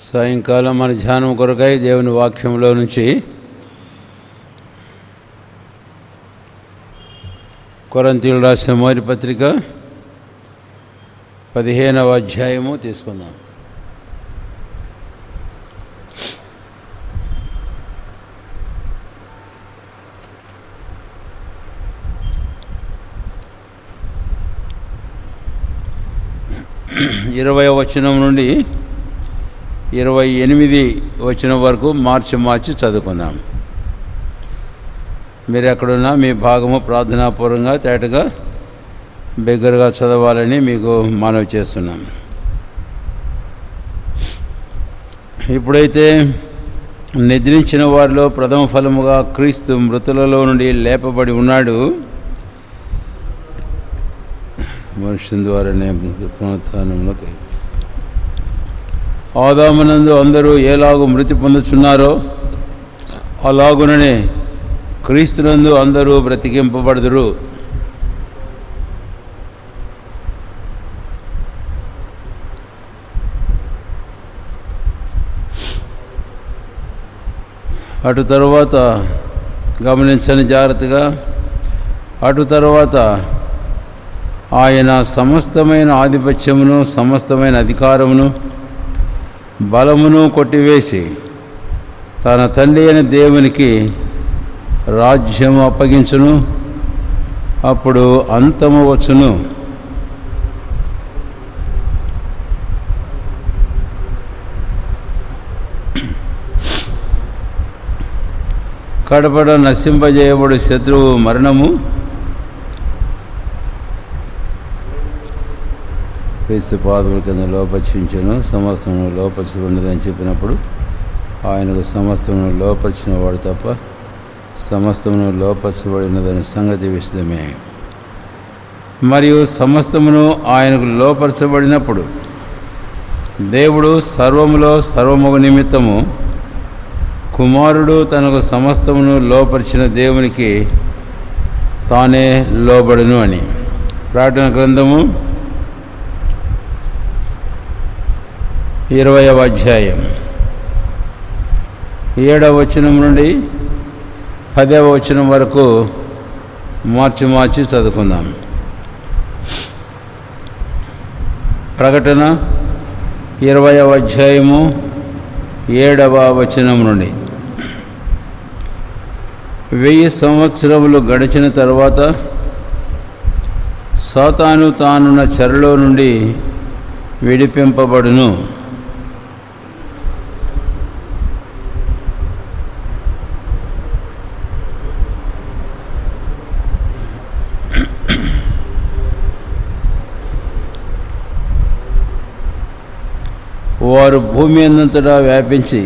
సాయంకాలం మన ధ్యానం కొరకై దేవుని వాక్యంలో నుంచి కొరింథీయులు రాసిన మొదటి పత్రిక 15వ అధ్యాయము తీసుకుందాం. ఇరవై వచనం నుండి 28 వచనం వరకు మార్చి చదువుకుందాం. మీరు ఎక్కడున్నా మీ భాగము ప్రార్థనాపూర్వంగా తేటగా బిగ్గరగా చదవాలని మీకు మనవి చేస్తున్నాం. ఇప్పుడైతే నిద్రించిన వారిలో ప్రథమ ఫలముగా క్రీస్తు మృతులలో నుండి లేపబడి ఉన్నాడు. మనుషుని ద్వారానే పునరుత్థానంలో ఆదామునందు అందరూ ఎలాగూ మృతి పొందుచున్నారో అలాగుననే క్రీస్తునందు అందరూ బ్రతికింపబడుదురు. అటు తరువాత గమనించని జాగ్రత్తగా, అటు తరువాత ఆయన సమస్తమైన ఆధిపత్యమును సమస్తమైన అధికారమును బలమును కొట్టివేసి తన తండ్రి అయిన దేవునికి రాజ్యము అప్పగించును. అప్పుడు అంతము వచ్చును. కడపడ నశింపజేయబడు శత్రువు మరణము. క్రీస్తు పాదముల కింద లోపర్చించను, సమస్తమును లోపరచబడినదని చెప్పినప్పుడు ఆయనకు సమస్తమును లోపరిచిన వాడు తప్ప సమస్తమును లోపరచబడినదని సంగతి విషదమే. మరియు సమస్తమును ఆయనకు లోపరచబడినప్పుడు దేవుడు సర్వములో సర్వముగు నిమిత్తము కుమారుడు తనకు సమస్తమును లోపరిచిన దేవునికి తానే లోబడును అని. ప్రకటన గ్రంథము 20వ అధ్యాయం 7వ వచనం నుండి 10వ వచనం వరకు మార్చి చదువుకుందాం. ప్రకటన 20వ అధ్యాయము 7వ వచనం నుండి 1000 సంవత్సరములు గడిచిన తర్వాత సాతాను తానున్న చెరలో నుండి విడిపింపబడును. వారు భూమి అందంతటా వ్యాపించి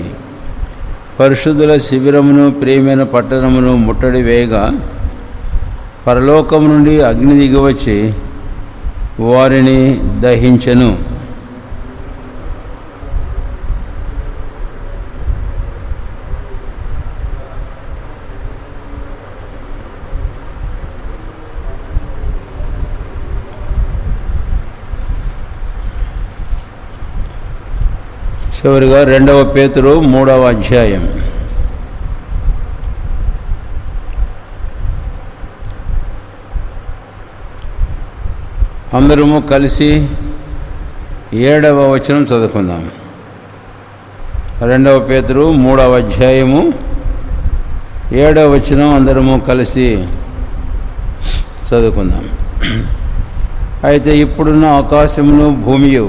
పరిశుద్ధుల శిబిరమును ప్రియమైన పట్టణమును ముట్టడి వేయగా పరలోకము నుండి అగ్ని దిగివచ్చి వారిని దహించెను. చివరిగా 2వ పేతురు 3వ అధ్యాయం. అందరము కలిసి 7వ వచనం చదువుకుందాం. 2వ పేతురు 3వ అధ్యాయము 7వ వచనం అందరము కలిసి చదువుకుందాం. అయితే ఇప్పుడున్న ఆకాశమును భూమియు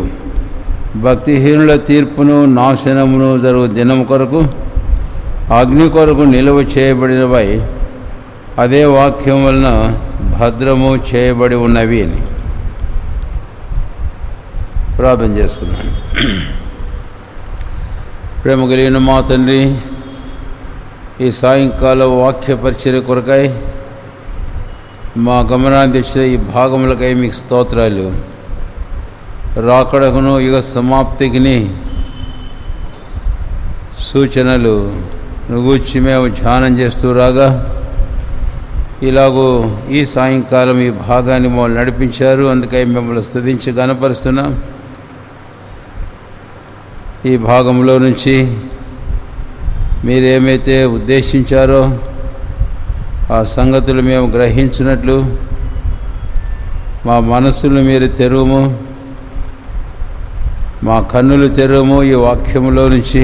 భక్తిహీనుల తీర్పును నాశనమును జరుగు దినము కొరకు అగ్ని కొరకు నిలువ చేయబడినవై అదే వాక్యం వలన భద్రము చేయబడి ఉన్నవి అని ప్రార్థన చేసుకున్నాను. ప్రేమ కలిగిన మా తండ్రి, ఈ సాయంకాల వాక్య పరిచర్య కొరకై మా గమనాధ్యక్షుల ఈ భాగములకై మీకు స్తోత్రాలు. రాకడకును యుగ సమాప్తికిని సూచనలు గూర్చి మేము ధ్యానం చేస్తూ రాగా ఇలాగూ ఈ సాయంకాలం ఈ భాగాన్ని మమ్మల్ని నడిపించారు. అందుకై మిమ్మల్ని స్తుతించి గణపరుస్తున్నాం. ఈ భాగంలో నుంచి మీరేమైతే ఉద్దేశించారో ఆ సంగతులు మేము గ్రహించినట్లు మా మనసులు మీరు తెరువుము, మా కన్నులు తెరువుము. ఈ వాక్యములో నుంచి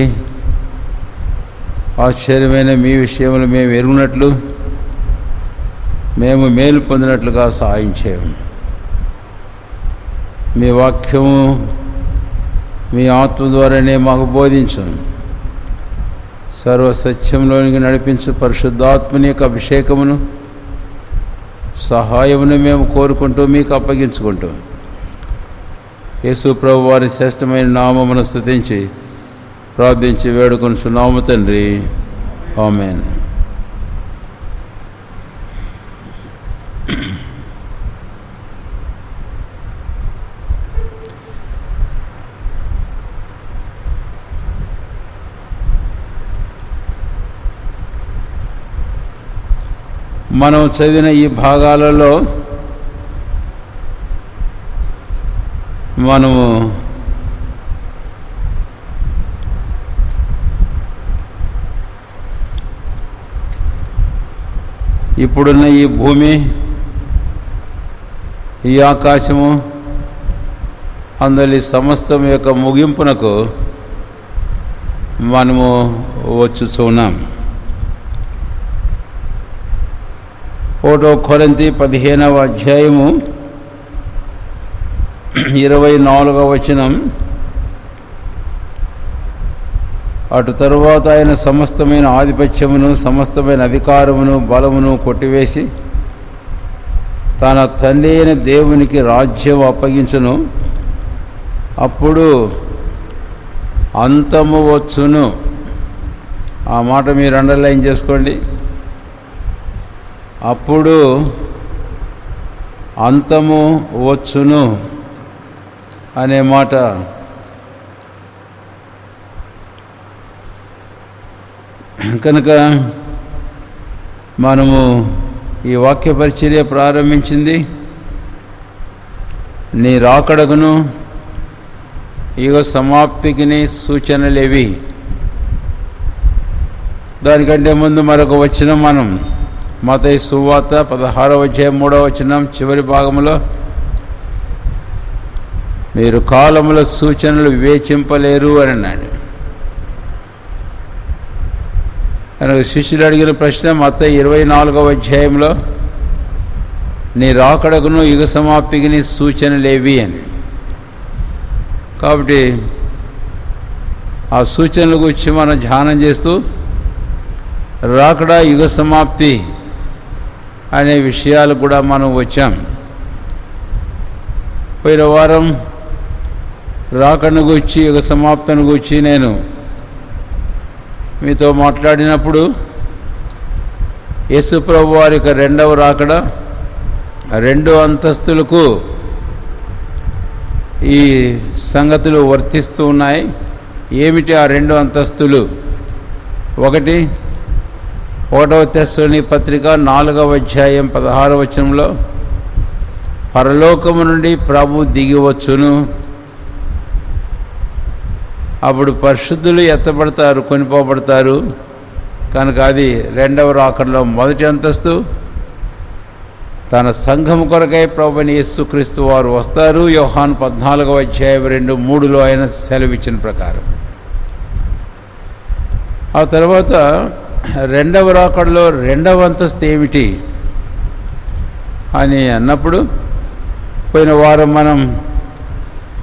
ఆశ్చర్యమైన మీ విషయములు మేము ఎరుగునట్లు, మేము మేలు పొందినట్లుగా సహాయం చేయము. మీ వాక్యము మీ ఆత్మ ద్వారానే మాకు బోధించు. సర్వసత్యంలోనికి నడిపించు పరిశుద్ధాత్మని యొక్క అభిషేకమును, సహాయమును మేము కోరుకుంటూ మీకు అప్పగించుకుంటూ యేసు ప్రభు వారి శ్రేష్టమైన నామమును స్తుతించి ప్రార్థించి వేడుకొనుచున్నాము తండ్రి. ఆమేన్. మనం చదివిన ఈ భాగాలలో మనము ఇప్పుడున్న ఈ భూమి, ఈ ఆకాశము, అందులో సమస్తం యొక్క ముగింపునకు మనము వచ్చుచున్నాం. 1 కొరింథీ 15వ అధ్యాయము 24వ వచనం. అటు తరువాత ఆయన సమస్తమైన ఆధిపత్యమును, సమస్తమైన అధికారమును, బలమును కొట్టివేసి తన తండ్రి అయిన దేవునికి రాజ్యం అప్పగించును. అప్పుడు అంతము వచ్చును. ఆ మాట మీరు అండర్లైన్ చేసుకోండి. అప్పుడు అంతము వచ్చును అనే మాట కనుక మనము ఈ వాక్య పరిచర్య ప్రారంభించింది నీ రాకడగును యుగ సమాప్తికి సూచనలేవి. దానికంటే ముందు మరొక వచనం మనం మత్తయి సువార్త 16వ అధ్యాయం 3వ వచనం చివరి భాగంలో, మీరు కాలముల సూచనలు వివేచింపలేరు అని అన్నాడు. కనుక శిష్యులు అడిగిన ప్రశ్న మత్తయి 24వ అధ్యాయంలో, నీ రాకడకును యుగ సమాప్తికి సూచనలేవి అని. కాబట్టి ఆ సూచనల గురించి మనం ధ్యానం చేస్తూ రాకడ, యుగ సమాప్తి అనే విషయాలు కూడా మనం వచ్చాం. పోయిన వారం రాకడను గురించి, యుగ సమాప్తిని గురించి నేను మీతో మాట్లాడినప్పుడు యేసు ప్రభు వారి యొక్క రెండవ రాకడ, 2 అంతస్తులకు ఈ సంగతులు వర్తిస్తూ ఉన్నాయి. ఏమిటి ఆ 2 అంతస్తులు? ఒకటి 1వ తెస్సలోనికీ పత్రిక 4వ అధ్యాయం 16వ వచనంలో, పరలోకము నుండి ప్రభు దిగివచ్చును. అప్పుడు పరిశుద్ధులు ఎత్తబడతారు, కొనిపోబడతారు. కనుక అది 2వ రాకడలో మొదటి అంతస్తు. తన సంఘం కొరకై ప్రభువైన యేసుక్రీస్తు వారు వస్తారు. యోహాను 14వ అధ్యాయం 2-3లో ఆయన సెలవిచ్చిన ప్రకారం. ఆ తర్వాత 2వ రాకడలో 2వ అంతస్తు ఏమిటి అని అన్నప్పుడు, పోయిన వారం మనం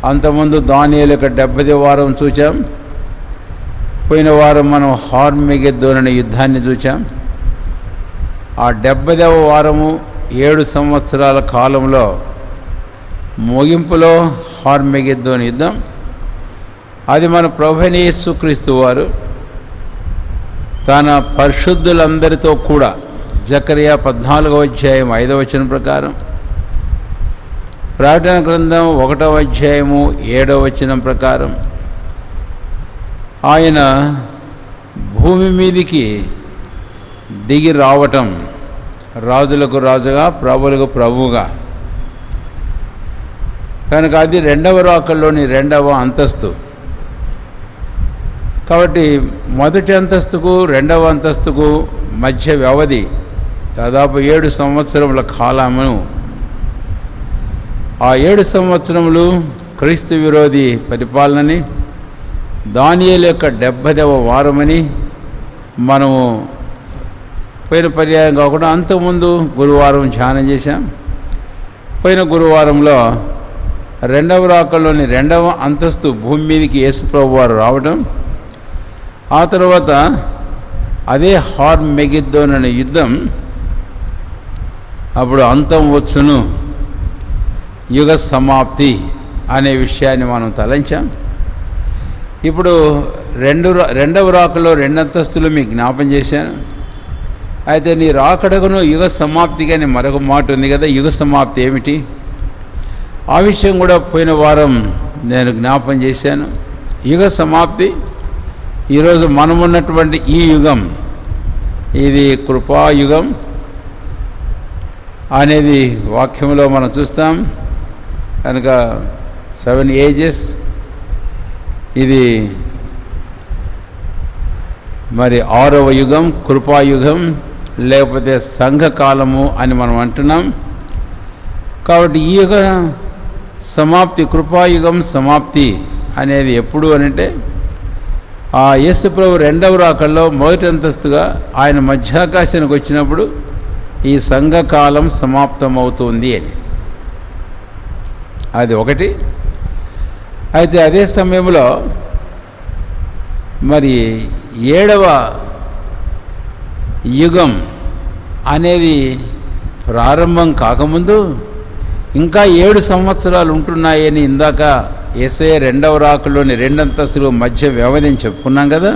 అంతకుముందు దానియేలు యొక్క 70వ వారం చూచాం. పోయిన వారం మనం హార్మెగెద్దోన్ అనే యుద్ధాన్ని చూచాం. ఆ 70వ వారము 7 సంవత్సరాల కాలంలో ముగింపులో హార్మెగెద్దోన్ యుద్ధం. అది మన ప్రభువైన యేసుక్రీస్తు వారు తన పరిశుద్ధులందరితో కూడా జకరియా 14వ అధ్యాయం 5వ వచనం ప్రకారం, ప్రకటన గ్రంథం 1వ అధ్యాయము 7వ వచనం ప్రకారం ఆయన భూమి మీదికి దిగి రావటం, రాజులకు రాజుగా, ప్రభువులకు ప్రభువుగా. కనుక అది 2వ రాకడలోని 2వ అంతస్తు. కాబట్టి మొదటి అంతస్తుకు రెండవ అంతస్తుకు మధ్య వ్యవధి దాదాపు 7 సంవత్సరముల కాలము. ఆ 7 సంవత్సరములు క్రీస్తు విరోధి పరిపాలనని, దానియేలు యొక్క 70వ వారమని మనము పోయిన పర్యాయం కాకుండా అంతకుముందు గురువారం ధ్యానం చేశాం. పోయిన గురువారంలో రెండవ రాకడలోని 2వ అంతస్తు భూమి మీదకి యేసుప్రభు వారు రావడం, ఆ తర్వాత అదే హార్మెగిద్దోన్ అనే యుద్ధం, అప్పుడు అంతం వచ్చును, యుగ సమాప్తి అనే విషయాన్ని మనం తలంచాం. ఇప్పుడు రెండవ రాకడలో 2 అంతస్తులు మీకు జ్ఞాపం చేశాను. అయితే నీ రాకడకును యుగ సమాప్తిగా మరొక మాట ఉంది కదా, యుగ సమాప్తి ఏమిటి? ఆ విషయం కూడా పోయిన వారం నేను జ్ఞాపం చేశాను. యుగ సమాప్తి ఈరోజు మనమున్నటువంటి ఈ యుగం, ఇది కృపాయుగం అనేది వాక్యంలో మనం చూస్తాం. కనుక 7 ఏజెస్, ఇది మరి 6వ యుగం, కృపాయుగం, లేకపోతే సంఘకాలము అని మనం అంటున్నాం. కాబట్టి ఈ యుగ సమాప్తి, కృపాయుగం సమాప్తి అనేది ఎప్పుడు అనంటే ఆ యేసుప్రభు రెండవ రాకడలో మొదటి అంతస్తుగా ఆయన మధ్యాకాశానికి వచ్చినప్పుడు ఈ సంఘకాలం సమాప్తమవుతుంది అని. అది ఒకటి. అయితే అదే సమయంలో మరి 7వ యుగం అనేది ప్రారంభం కాకముందు ఇంకా 7 సంవత్సరాలు ఉంటున్నాయని ఇందాక యేసయ్య రెండవ రాకడలోని 2 అంతస్తులు మధ్య వ్యవధిని చెప్పుకున్నాం కదా.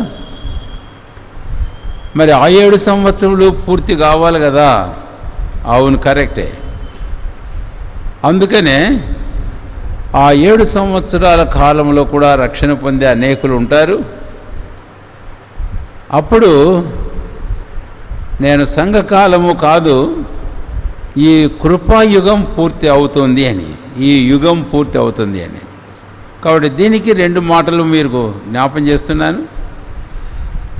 మరి ఆ 7 సంవత్సరాలు పూర్తి కావాలి కదా. అవును, కరెక్టే. అందుకనే ఆ 7 సంవత్సరాల కాలంలో కూడా రక్షణ పొందే అనేకులు ఉంటారు. అప్పుడు నేను సంఘకాలము కాదు, ఈ కృపాయుగం పూర్తి అవుతుంది అని, ఈ యుగం పూర్తి అవుతుంది అని. కాబట్టి దీనికి 2 మాటలు మీకు జ్ఞాపం చేస్తున్నాను.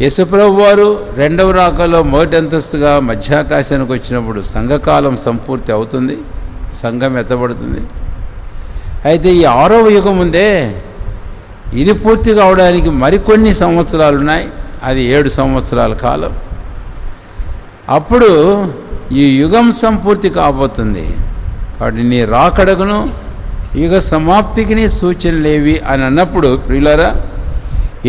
యేసుప్రభు వారు రెండవ రాకలో మొదటి అంతస్తుగా మధ్యాకాశానికి వచ్చినప్పుడు సంఘకాలం సంపూర్తి అవుతుంది, సంఘం ఎత్తబడుతుంది. అయితే ఈ 6వ యుగం ఉందే, ఇది పూర్తి కావడానికి మరికొన్ని సంవత్సరాలు ఉన్నాయి. అది 7 సంవత్సరాల కాలం. అప్పుడు ఈ యుగం సంపూర్తి కాబోతుంది. కాబట్టి నీ రాకడకును యుగ సమాప్తికి సూచనలేవి అని అన్నప్పుడు ప్రియులారా,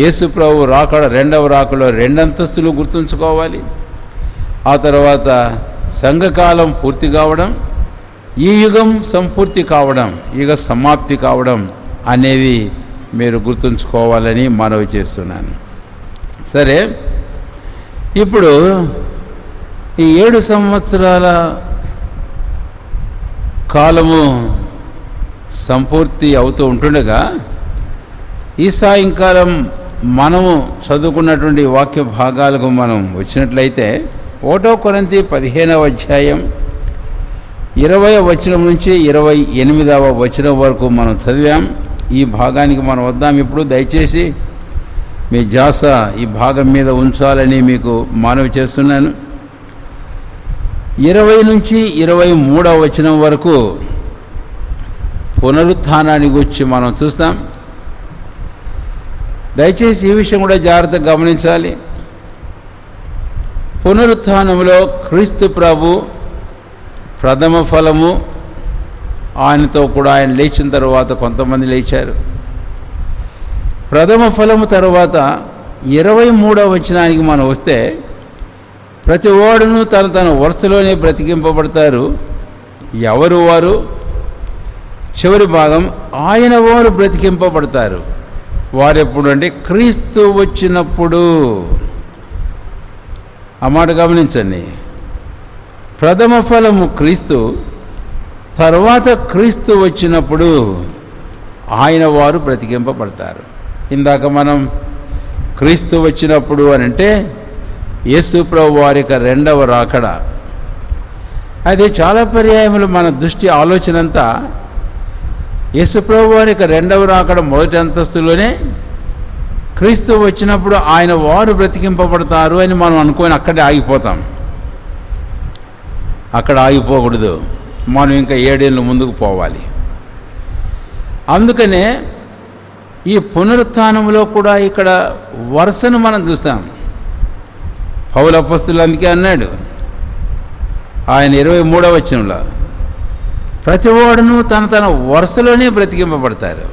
యేసుప్రభు రాకడ రెండవ రాకడలో 2 అంతస్తులు గుర్తుంచుకోవాలి. ఆ తర్వాత సంఘకాలం పూర్తి కావడం, ఈ యుగం సంపూర్తి కావడం, యుగ సమాప్తి కావడం అనేది మీరు గుర్తుంచుకోవాలని మనవి చేస్తున్నాను. సరే, ఇప్పుడు ఈ 7 సంవత్సరాల కాలము సంపూర్తి అవుతూ ఉంటుండగా ఈ సాయంకాలం మనము చదువుకున్నటువంటి వాక్య భాగాలకు మనం వచ్చినట్లయితే 1 కొరింథీ 15వ అధ్యాయం 20వ వచనం నుంచి 28వ వచనం వరకు మనం చదివాం. ఈ భాగానికి మనం వద్దాం. ఇప్పుడు దయచేసి మీ ధ్యాస ఈ భాగం మీద ఉంచాలని మీకు మనవి చేస్తున్నాను. 20 నుంచి 23వ వచనం వరకు పునరుత్థానాన్ని గురించి మనం చూస్తాం. దయచేసి ఈ విషయం కూడా జాగ్రత్తగా గమనించాలి. పునరుత్థానంలో క్రీస్తు ప్రభు ప్రథమ ఫలము, ఆయనతో కూడా ఆయన లేచిన తర్వాత కొంతమంది లేచారు. ప్రథమ ఫలము తర్వాత 23వ వచనానికి మనం వస్తే, ప్రతి వాడును తన వరుసలోనే బ్రతికింపబడతారు. ఎవరు వారు? చివరి భాగం, ఆయన వారు బ్రతికింపబడతారు. వారెప్పుడు అంటే క్రీస్తు వచ్చినప్పుడు. ఆ మాట గమనించండి. ప్రథమ ఫలము క్రీస్తు, తర్వాత క్రీస్తు వచ్చినప్పుడు ఆయన వారు బ్రతికింపబడతారు. ఇందాక మనం క్రీస్తు వచ్చినప్పుడు అని అంటే యేసు ప్రభు వారి యొక్క రెండవ రాకడ. అయితే చాలా పర్యాయములు మన దృష్టి ఆలోచన అంతా యేసు ప్రభు వారి యొక్క రెండవ రాకడ మొదటి అంతస్తులోనే క్రీస్తు వచ్చినప్పుడు ఆయన వారు బ్రతికింపబడతారు అని మనం అనుకొని అక్కడే ఆగిపోతాం. అక్కడ ఆగిపోకూడదు, మనం ఇంకా 7 ఏళ్ళు ముందుకు పోవాలి. అందుకనే ఈ పునరుత్థానంలో కూడా ఇక్కడ వరుసను మనం చూస్తాం. పౌలు అపోస్తలుడు అందుకే అన్నాడు ఆయన 23వ వచనంలో, ప్రతివాడును తన వరుసలోనే బ్రతికింపబడతారు.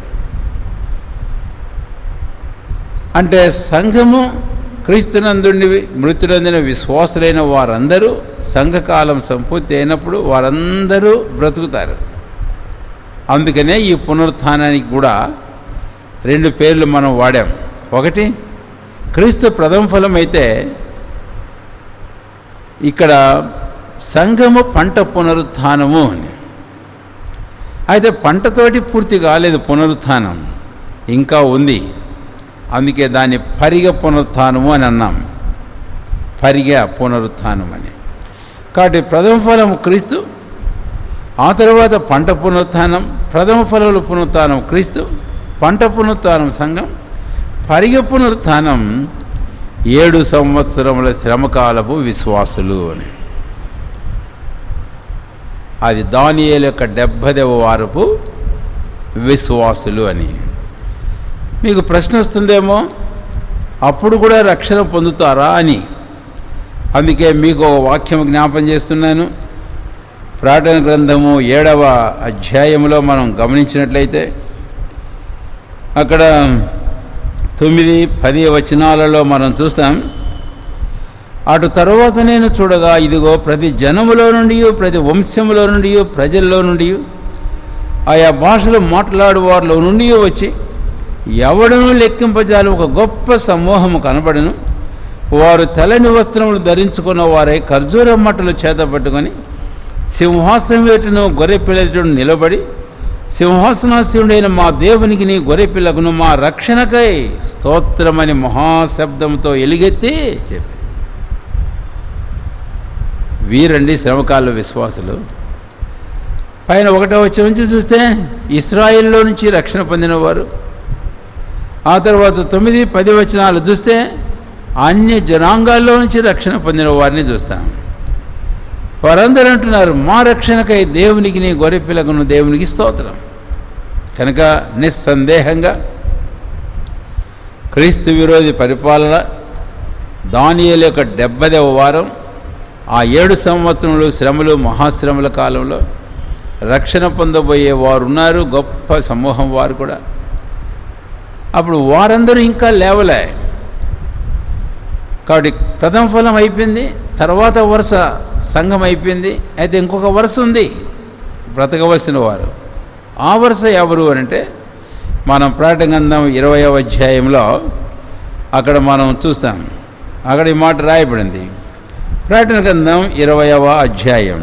అంటే సంఘము క్రీస్తునందుండి మృతులందిన విశ్వాసులైన వారందరూ సంఘకాలం సంపూర్తి అయినప్పుడు వారందరూ బ్రతుకుతారు. అందుకనే ఈ పునరుత్థానానికి కూడా 2 పేర్లు మనం వాడాం. ఒకటి క్రీస్తు ప్రథమ ఫలం అయితే, ఇక్కడ సంఘము పంట పునరుత్థానము అని. అయితే పంటతోటి పూర్తి కాలేదు పునరుత్థానం, ఇంకా ఉంది. అందుకే దాన్ని పరిగ పునరుత్థానము అని అన్నాం. పరిగ పునరుత్థానం అని. కాబట్టి ప్రథమ ఫలం క్రీస్తు, ఆ తర్వాత పంట పునరుత్థానం, ప్రథమ ఫలముల పునరుత్థానం క్రీస్తు, పంట పునరుత్థానం సంఘం, పరిగ పునరుత్థానం 7 సంవత్సరముల శ్రమకాలపు విశ్వాసులు అని. అది దానియేలు యొక్క 70వ వారపు విశ్వాసులు అని. మీకు ప్రశ్న వస్తుందేమో, అప్పుడు కూడా రక్షణ పొందుతారా అని. అందుకే మీకు ఒక వాక్యం జ్ఞాపం చేస్తున్నాను. ప్రకటన గ్రంథము 7వ అధ్యాయంలో మనం గమనించినట్లయితే అక్కడ 9, 10 వచనాలలో మనం చూస్తాం. అటు తరువాత నేను చూడగా, ఇదిగో ప్రతి జనములో నుండి, ప్రతి వంశములో నుండి, ప్రజల్లో నుండి, ఆయా భాషలు మాట్లాడు వారిలో నుండి వచ్చి ఎవడనూ లెక్కింపజాలి ఒక గొప్ప సమూహము కనబడను. వారు తెల్లని వస్త్రములు ధరించుకున్న వారై ఖర్జూర మట్టలు చేత పట్టుకొని సింహాసనం ఎటును గొర్రెపిల్ల ఎదుట నిలబడి, సింహాసనాసీనుడైన మా దేవునికి నీ గొర్రెపిల్లకును మా రక్షణకై స్తోత్రమని మహాశబ్దంతో ఎలుగెత్తి చెప్పి, వీరండి శ్రమకాల విశ్వాసులు. పైన 1వ వచనం నుంచి చూస్తే ఇశ్రాయేల్లో నుంచి రక్షణ పొందినవారు. ఆ తర్వాత 9, 10 వచనాలు చూస్తే అన్య జనాంగాల్లో నుంచి రక్షణ పొందిన వారిని చూస్తాం. వారందరూ అంటున్నారు, మా రక్షణకై దేవునికి నీ గొర్రెపిల్లకును దేవునికి స్తోత్రం. కనుక నిస్సందేహంగా క్రీస్తు విరోధి పరిపాలన, దానియేలు యొక్క 70వ వారం, ఆ 7 సంవత్సరములు శ్రమలు, మహాశ్రమల కాలంలో రక్షణ పొందబోయే వారు ఉన్నారు, గొప్ప సమూహం వారు కూడా. అప్పుడు వారందరూ ఇంకా లేవలే. కాబట్టి ప్రథమ ఫలం అయిపోయింది, తర్వాత వరుస సంఘం అయిపోయింది. అయితే ఇంకొక వరుస ఉంది, బ్రతకవలసిన వారు. ఆ వరుస ఎవరు అని అంటే, మనం ప్రకటన గ్రంథం 20వ అధ్యాయంలో అక్కడ మనం చూస్తాం. అక్కడ ఈ మాట రాయబడింది. ప్రకటన గ్రంథం 20వ అధ్యాయం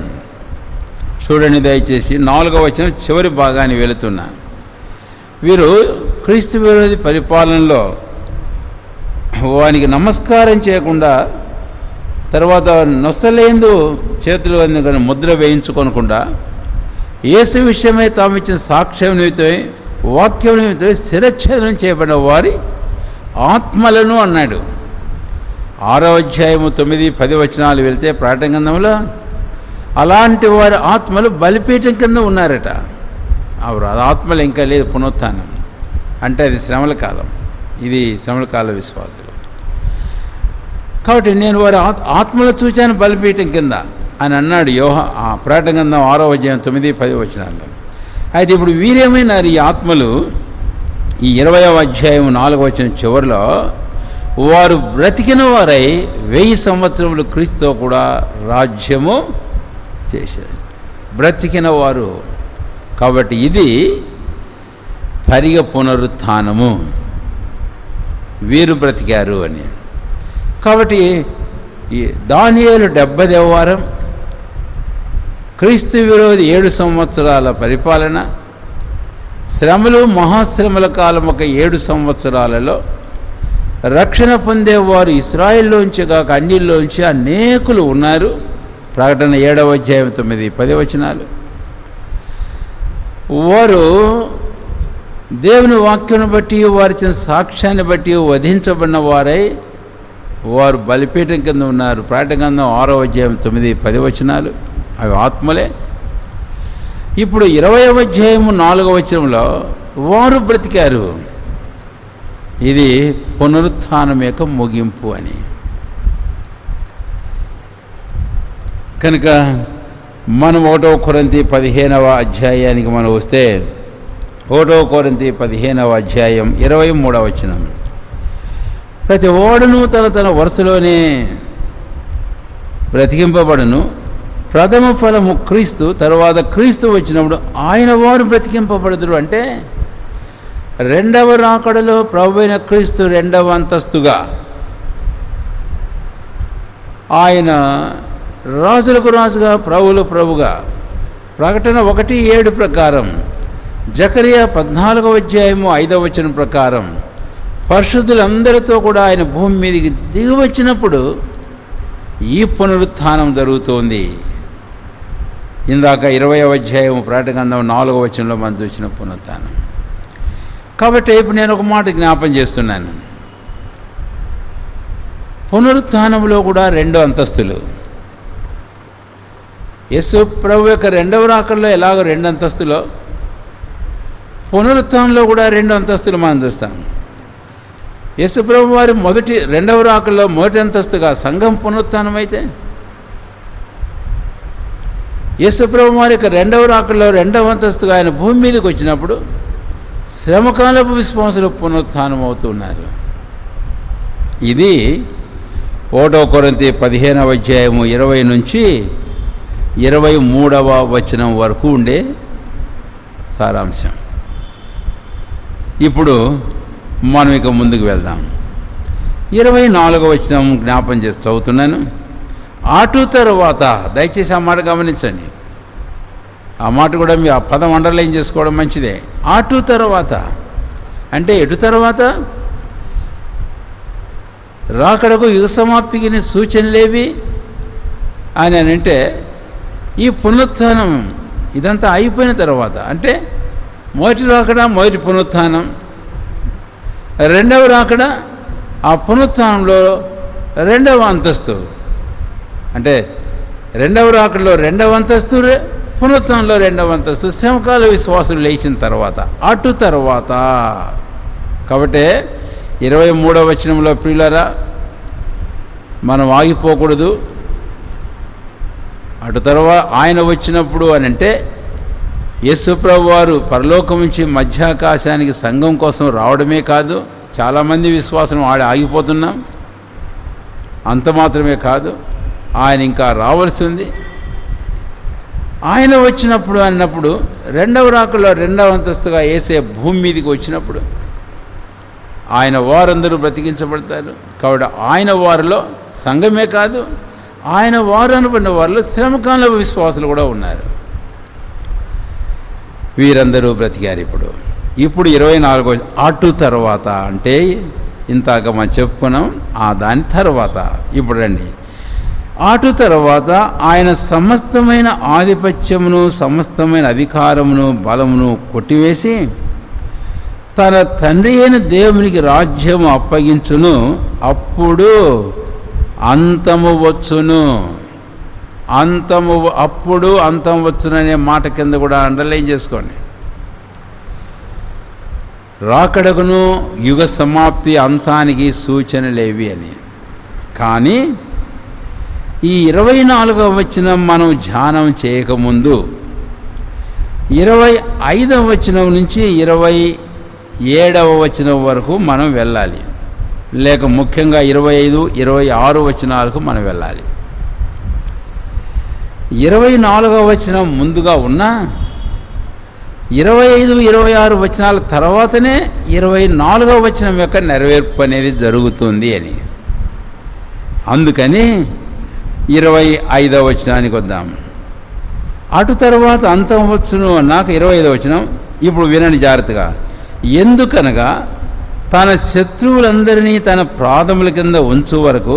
చూడండి దయచేసి. 4వ వచనం చివరి భాగాన్ని వెళుతున్నా. వీరు క్రీస్తు విరోధి పరిపాలనలో వానికి నమస్కారం చేయకుండా, తర్వాత నొసలేందు చేతులు అందుకని ముద్ర వేయించుకోనకుండా, యేసు విషయమై తాము ఇచ్చిన సాక్ష్యం నిమిత్తమై, వాక్యం నిమిత్తమై శిరచ్ఛేదనం చేయబడిన వారి ఆత్మలను అన్నాడు. 6వ అధ్యాయము 9, 10 వచనాలు వెళ్తే ప్రకటన గ్రంథంలో అలాంటి వారి ఆత్మలు బలిపీఠం కింద ఉన్నారట. ఆత్మలు ఇంకా లేదు పునరుత్థానం అంటే అది శ్రమల కాలం. ఇది శ్రమల కాల విశ్వాసులు. కాబట్టి నేను వారి ఆత్మలు చూచాను బలిపీఠం కింద అని అన్నాడు ఆ ప్రకటన గ్రంథం 6వ అధ్యాయం 9, 10 వచనాల్లో. అయితే ఇప్పుడు వీరేమైనారు ఈ ఆత్మలు? ఈ 20వ అధ్యాయం 4వ వచనం చివరిలో, వారు బ్రతికిన వారై 1000 సంవత్సరములు క్రీస్తుతో కూడా రాజ్యము చేశారు. బ్రతికిన వారు. కాబట్టి ఇది పరిగ పునరుత్థానము, వీరు బ్రతికారు అని. కాబట్టి ఈ దానియేలు 70వ వారం, క్రీస్తు విరోధి 7 సంవత్సరాల పరిపాలన, శ్రమలు, మహాశ్రమల కాలం ఒక 7 సంవత్సరాలలో రక్షణ పొందేవారు ఇశ్రాయేల్లోంచి కాక అన్యుల్లోంచి అనేకులు ఉన్నారు. ప్రకటన 7వ అధ్యాయం 9, 10 వచనాలు. వారు దేవుని వాక్యం బట్టి వారిచ్చిన సాక్ష్యాన్ని బట్టి వధించబడిన వారై వారు బలిపీఠం కింద ఉన్నారు. ప్రకటన గ్రంథం 6వ అధ్యాయం 9-10 వచనాలు అవి ఆత్మలే. ఇప్పుడు 20వ అధ్యాయం 4వ వచనంలో వారు బ్రతికారు, ఇది పునరుత్థానం యొక్క ముగింపు అని. కనుక మనం 1 కొరింథీ 15వ అధ్యాయానికి మనం వస్తే 1 కొరింథీ 15వ అధ్యాయం 23వ వచనం, ప్రతి ఓడను తన వరుసలోనే బ్రతికింపబడును, ప్రథమ ఫలము క్రీస్తు, తర్వాత క్రీస్తు వచ్చినప్పుడు ఆయన వారు బ్రతికింపబడుదురు. అంటే రెండవ రాకడలో ప్రభువైన క్రీస్తు రెండవ అంతస్తుగా ఆయన రాజులకు రాజుగా ప్రభువులు ప్రభుగా, ప్రకటన 1:7 ప్రకారం, జకరియా 14వ అధ్యాయము 5వ వచనం ప్రకారం పరిశుద్ధులందరితో కూడా ఆయన భూమి మీదకి దిగి వచ్చినప్పుడు ఈ పునరుత్థానం జరుగుతోంది. ఇందాక 20వ అధ్యాయం ప్రకటన గ్రంథం 4వ వచనంలో మనం చూసిన పునరుత్థానం. కాబట్టి ఇప్పుడు నేను ఒక మాట జ్ఞాపం చేస్తున్నాను. పునరుత్థానంలో కూడా 2 అంతస్తులు. యేసు ప్రభు యొక్క రెండవ రాకడలో ఎలాగో 2 అంతస్తులో, పునరుత్థానంలో కూడా 2 అంతస్తులు మనం చూస్తాం. యేసు ప్రభు వారి రెండవ రాకడలో మొదటి అంతస్తుగా సంఘం పునరుత్థానం అయితే, యేసు ప్రభు వారి యొక్క రెండవ రాకడలో 2వ అంతస్తుగా ఆయన భూమి మీదకి వచ్చినప్పుడు శ్రమకాలపు విశ్వాసులు పునరుత్థానం అవుతున్నారు. ఇది 1 కొరింథీ 15వ అధ్యాయము 20 నుంచి 23వ వచనం వరకు ఉండే సారాంశం. ఇప్పుడు మనం ఇక ముందుకు వెళ్దాం. 24వ వచనం జ్ఞాపం చేసి చదువుతున్నాను. అటు తరువాత, దయచేసి ఆ మాట గమనించండి, ఆ మాట కూడా మీ ఆ పదం అండర్లైన్ చేసుకోవడం మంచిదే. అటు తరువాత అంటే ఎటు తర్వాత? రాకడకు యుగ సమాప్తికి సూచనలేవి అని అంటే ఈ పునరుత్థానం ఇదంతా అయిపోయిన తర్వాత, అంటే మొదటి రాకడ మొదటి పునరుత్థానం, రెండవ రాకడ ఆ పునరుత్థానంలో 2వ అంతస్తు, అంటే రెండవ రాకడలో 2వ అంతస్తు, పునరుత్థానంలో 2వ అంతస్తు, శ్రమకాల విశ్వాసులు లేచిన తర్వాత, అటు తర్వాత. కాబట్టి 23వ వచనంలో ప్రియులారా మనం ఆగిపోకూడదు. అటు తర్వాత ఆయన వచ్చినప్పుడు అని అంటే యేసు ప్రభు వారు పరలోకం నుంచి మధ్యాకాశానికి సంఘం కోసం రావడమే కాదు, చాలామంది విశ్వాసం ఆగిపోతున్నాం, అంత మాత్రమే కాదు, ఆయన ఇంకా రావాల్సి ఉంది. ఆయన వచ్చినప్పుడు అన్నప్పుడు రెండవ రాకడలో 2వ అంతస్తుగా యేసే భూమి మీదకి వచ్చినప్పుడు ఆయన వారందరూ బ్రతికించబడతారు. కాబట్టి ఆయన వారిలో సంఘమే కాదు, ఆయన వారు అనబడిన వారిలో శ్రమకాల విశ్వాసులు కూడా ఉన్నారు. వీరందరూ బ్రతికారు. ఇప్పుడు 24వ అటు తర్వాత అంటే ఇంతాక మనం చెప్పుకున్నాం, దాని తర్వాత ఇప్పుడు రండి. అటు తర్వాత ఆయన సమస్తమైన ఆధిపత్యమును, సమస్తమైన అధికారమును, బలమును కొట్టివేసి తన తండ్రి అయిన దేవునికి రాజ్యము అప్పగించును. అప్పుడు అంతము వచ్చును. అప్పుడు అంతం వచ్చుననే మాట కింద కూడా అండర్లైన్ చేసుకోండి. రాకడకును యుగ సమాప్తి అంతానికి సూచనలేవి అని. కానీ ఈ 24వ వచనం మనం ధ్యానం చేయకముందు 25వ వచనం నుంచి 27వ వచనం వరకు మనం వెళ్ళాలి, లేక ముఖ్యంగా 25, 26 వచనాలకు మనం వెళ్ళాలి. 24వ వచనం ముందుగా ఉన్నా 25, 26 వచనాల తర్వాతనే 24వ వచనం యొక్క నెరవేర్పు అనేది జరుగుతుంది అని. అందుకని 25వ వచనానికి వద్దాం. అటు తర్వాత అంతం వచ్చును అన్నాక 25వ వచనం ఇప్పుడు వినండి జాగ్రత్తగా. ఎందుకనగా తన శత్రువులందరినీ తన పాదముల కింద ఉంచు వరకు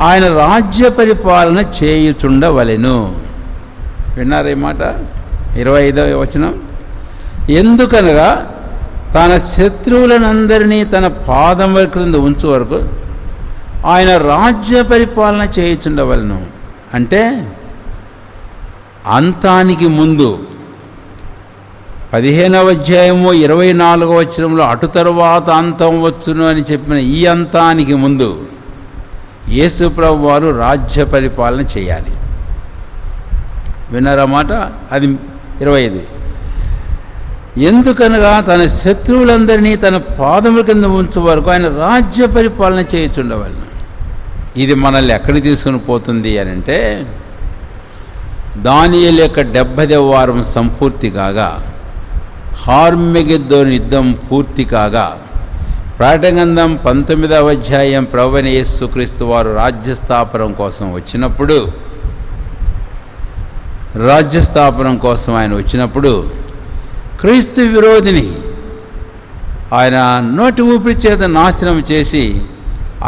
ఆయన రాజ్య పరిపాలన చేయుచుండవలెను. విన్నారా ఈ మాట? 25వ వచనం. ఎందుకనగా తన శత్రువులనందరినీ తన పాదముల క్రింద ఉంచు వరకు ఆయన రాజ్య పరిపాలన చేయుచుండవలను. అంటే అంతానికి ముందు 15వ అధ్యాయము 24వ వచనంలో అటు తరువాత అంతం వచ్చును అని చెప్పిన ఈ అంతానికి ముందు యేసు ప్రభువు వారు రాజ్య పరిపాలన చేయాలి. విన్నారా మాట? అది 25. ఎందుకనగా తన శత్రువులందరినీ తన పాదముల కింద ఉంచే వరకు ఆయన రాజ్య పరిపాలన చేయుచుండవలను. ఇది మనల్ని ఎక్కడికి తీసుకుని పోతుంది అని అంటే, దానియేలు యొక్క 70వ వారం సంపూర్తి కాగా, హార్మెగెద్దోను యుద్ధం పూర్తి కాగా, ప్రకటన గ్రంథం 19వ అధ్యాయం ప్రభువైన యేసుక్రీస్తు వారు రాజ్యస్థాపనం కోసం ఆయన వచ్చినప్పుడు క్రీస్తు విరోధిని ఆయన నోటి ఊపిరి చేత నాశనం చేసి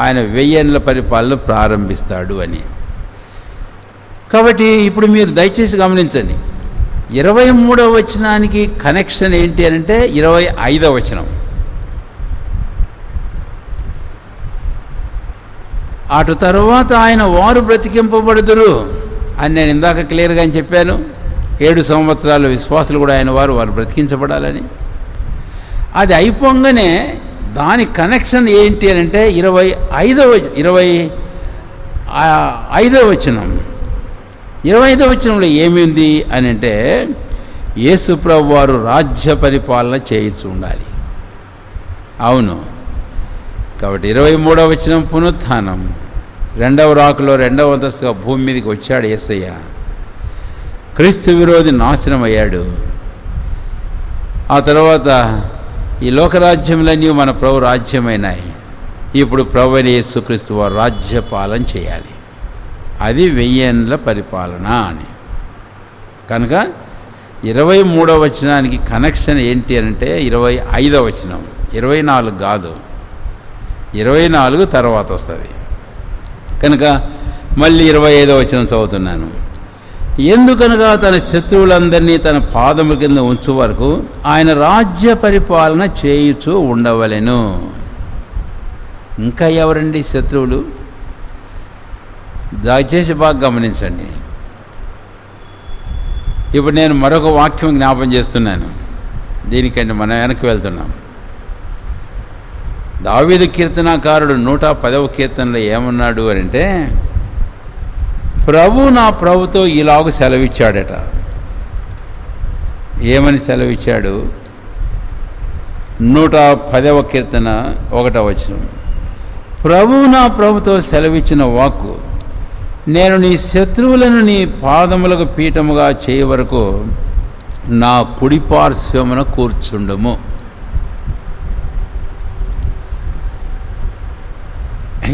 ఆయన 1000 ఏళ్ల పరిపాలన ప్రారంభిస్తాడు అని. కాబట్టి ఇప్పుడు మీరు దయచేసి గమనించండి, 23వ వచనానికి కనెక్షన్ ఏంటి అని అంటే 25వ వచనం. అటు తర్వాత ఆయన వారు బ్రతికింపబడుదురు అని నేను ఇందాక క్లియర్గా అని చెప్పాను. 7 సంవత్సరాలు విశ్వాసులు కూడా ఆయన వారు బ్రతికించబడాలని. అది అయిపోగానే దాని కనెక్షన్ ఏంటి అని అంటే 25వ వచనం. 25వ వచనంలో ఏమింది అని అంటే, యేసు ప్రభువు వారు రాజ్య పరిపాలన చేయించు ఉండాలి. అవును. కాబట్టి 23వ వచనం పునరుత్థానం, 2వ రాకలో 2వ అంతస్తుగా భూమి మీదకి వచ్చాడు యేసయ్య. క్రీస్తు విరోధి నాశనం అయ్యాడు. ఆ తర్వాత ఈ లోకరాజ్యములన్నీ మన ప్రభు రాజ్యమైనాయి. ఇప్పుడు ప్రభు అయిన యేసుక్రీస్తు వారు రాజ్యపాలన చేయాలి. అది 1000 ఏళ్ల పరిపాలన అని. కనుక 23వ వచనానికి కనెక్షన్ ఏంటి అంటే 25వ వచనం, 24 కాదు, 24 తర్వాత వస్తుంది. కనుక మళ్ళీ 25వ వచనం చదువుతున్నాను. ఎందుకనగా తన శత్రువులందరినీ తన పాదముల కింద ఉంచు వరకు ఆయన రాజ్య పరిపాలన చేయుచూ ఉండవలెను. ఇంకా ఎవరండి శత్రువులు? దయచేసి బాగా గమనించండి. ఇప్పుడు నేను మరొక వాక్యం జ్ఞాపం చేస్తున్నాను. దీనికంటే మనం వెనక్కి వెళ్తున్నాం. దావీదు కీర్తనాకారుడు 110వ కీర్తనలో ఏమన్నాడు అని అంటే, ప్రభు నా ప్రభుతో ఇలాగ సెలవిచ్చాడట. ఏమని సెలవిచ్చాడు? 110వ కీర్తన 1వ వచనం. ప్రభువు నా ప్రభుతో సెలవిచ్చిన వాక్కు, నేను నీ శత్రువులను నీ పాదములకు పీఠముగా చేయ వరకు నా కుడి పార్శ్వమున కూర్చుండుము.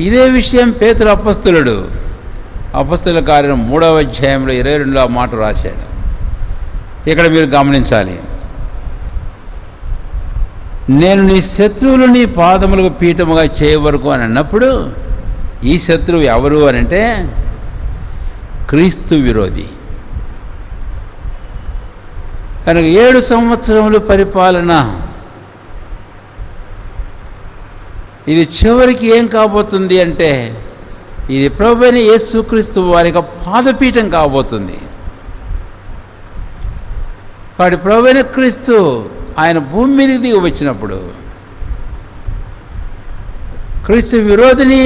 ఇదే విషయం పేతురు అపొస్తలుల కార్యం 3వ అధ్యాయంలో 22లో ఆ మాట రాశాడు. ఇక్కడ మీరు గమనించాలి, నేను నీ శత్రువులు నీ పాదములకు పీఠముగా చేయవరకు అని అన్నప్పుడు ఈ శత్రువు ఎవరు అని అంటే క్రీస్తు విరోధి. కనుక 7 సంవత్సరములు పరిపాలన, ఇది చివరికి ఏం కాబోతుంది అంటే ఇది ప్రభువైన యేసుక్రీస్తు వారి యొక్క పాదపీఠం కాబోతుంది. వాడి ప్రభువైన క్రీస్తు ఆయన భూమి మీదకి దిగి వచ్చినప్పుడు క్రీస్తు విరోధిని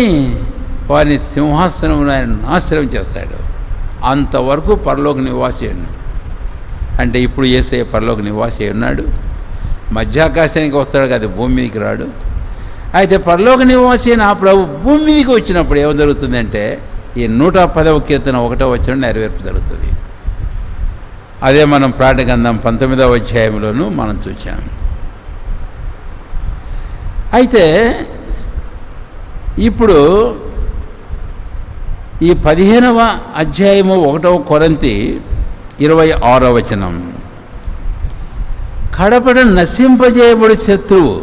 వారిని సింహాసనం ఆయన నాశనం చేస్తాడు. అంతవరకు పరలోక నివాసి అంటే ఇప్పుడు యేసయ్య పరలోక నివాసి ఉన్నాడు. మధ్యాకాశానికి వస్తాడు కదా, భూమి మీదకి రాడు. అయితే పరలోక నివాసి అయిన ఆ ప్రభు భూమి మీదకి వచ్చినప్పుడు ఏం జరుగుతుందంటే ఈ 110వ కీర్తన 1వ వచనం నెరవేర్పు జరుగుతుంది. అదే మనం ప్రకటన గ్రంథం 19వ అధ్యాయంలోనూ మనం చూసాం. అయితే ఇప్పుడు ఈ 15వ అధ్యాయము 1వ కొరింథీ 26వ వచనం, కడపడ నశింపజేయబడి శత్రువు.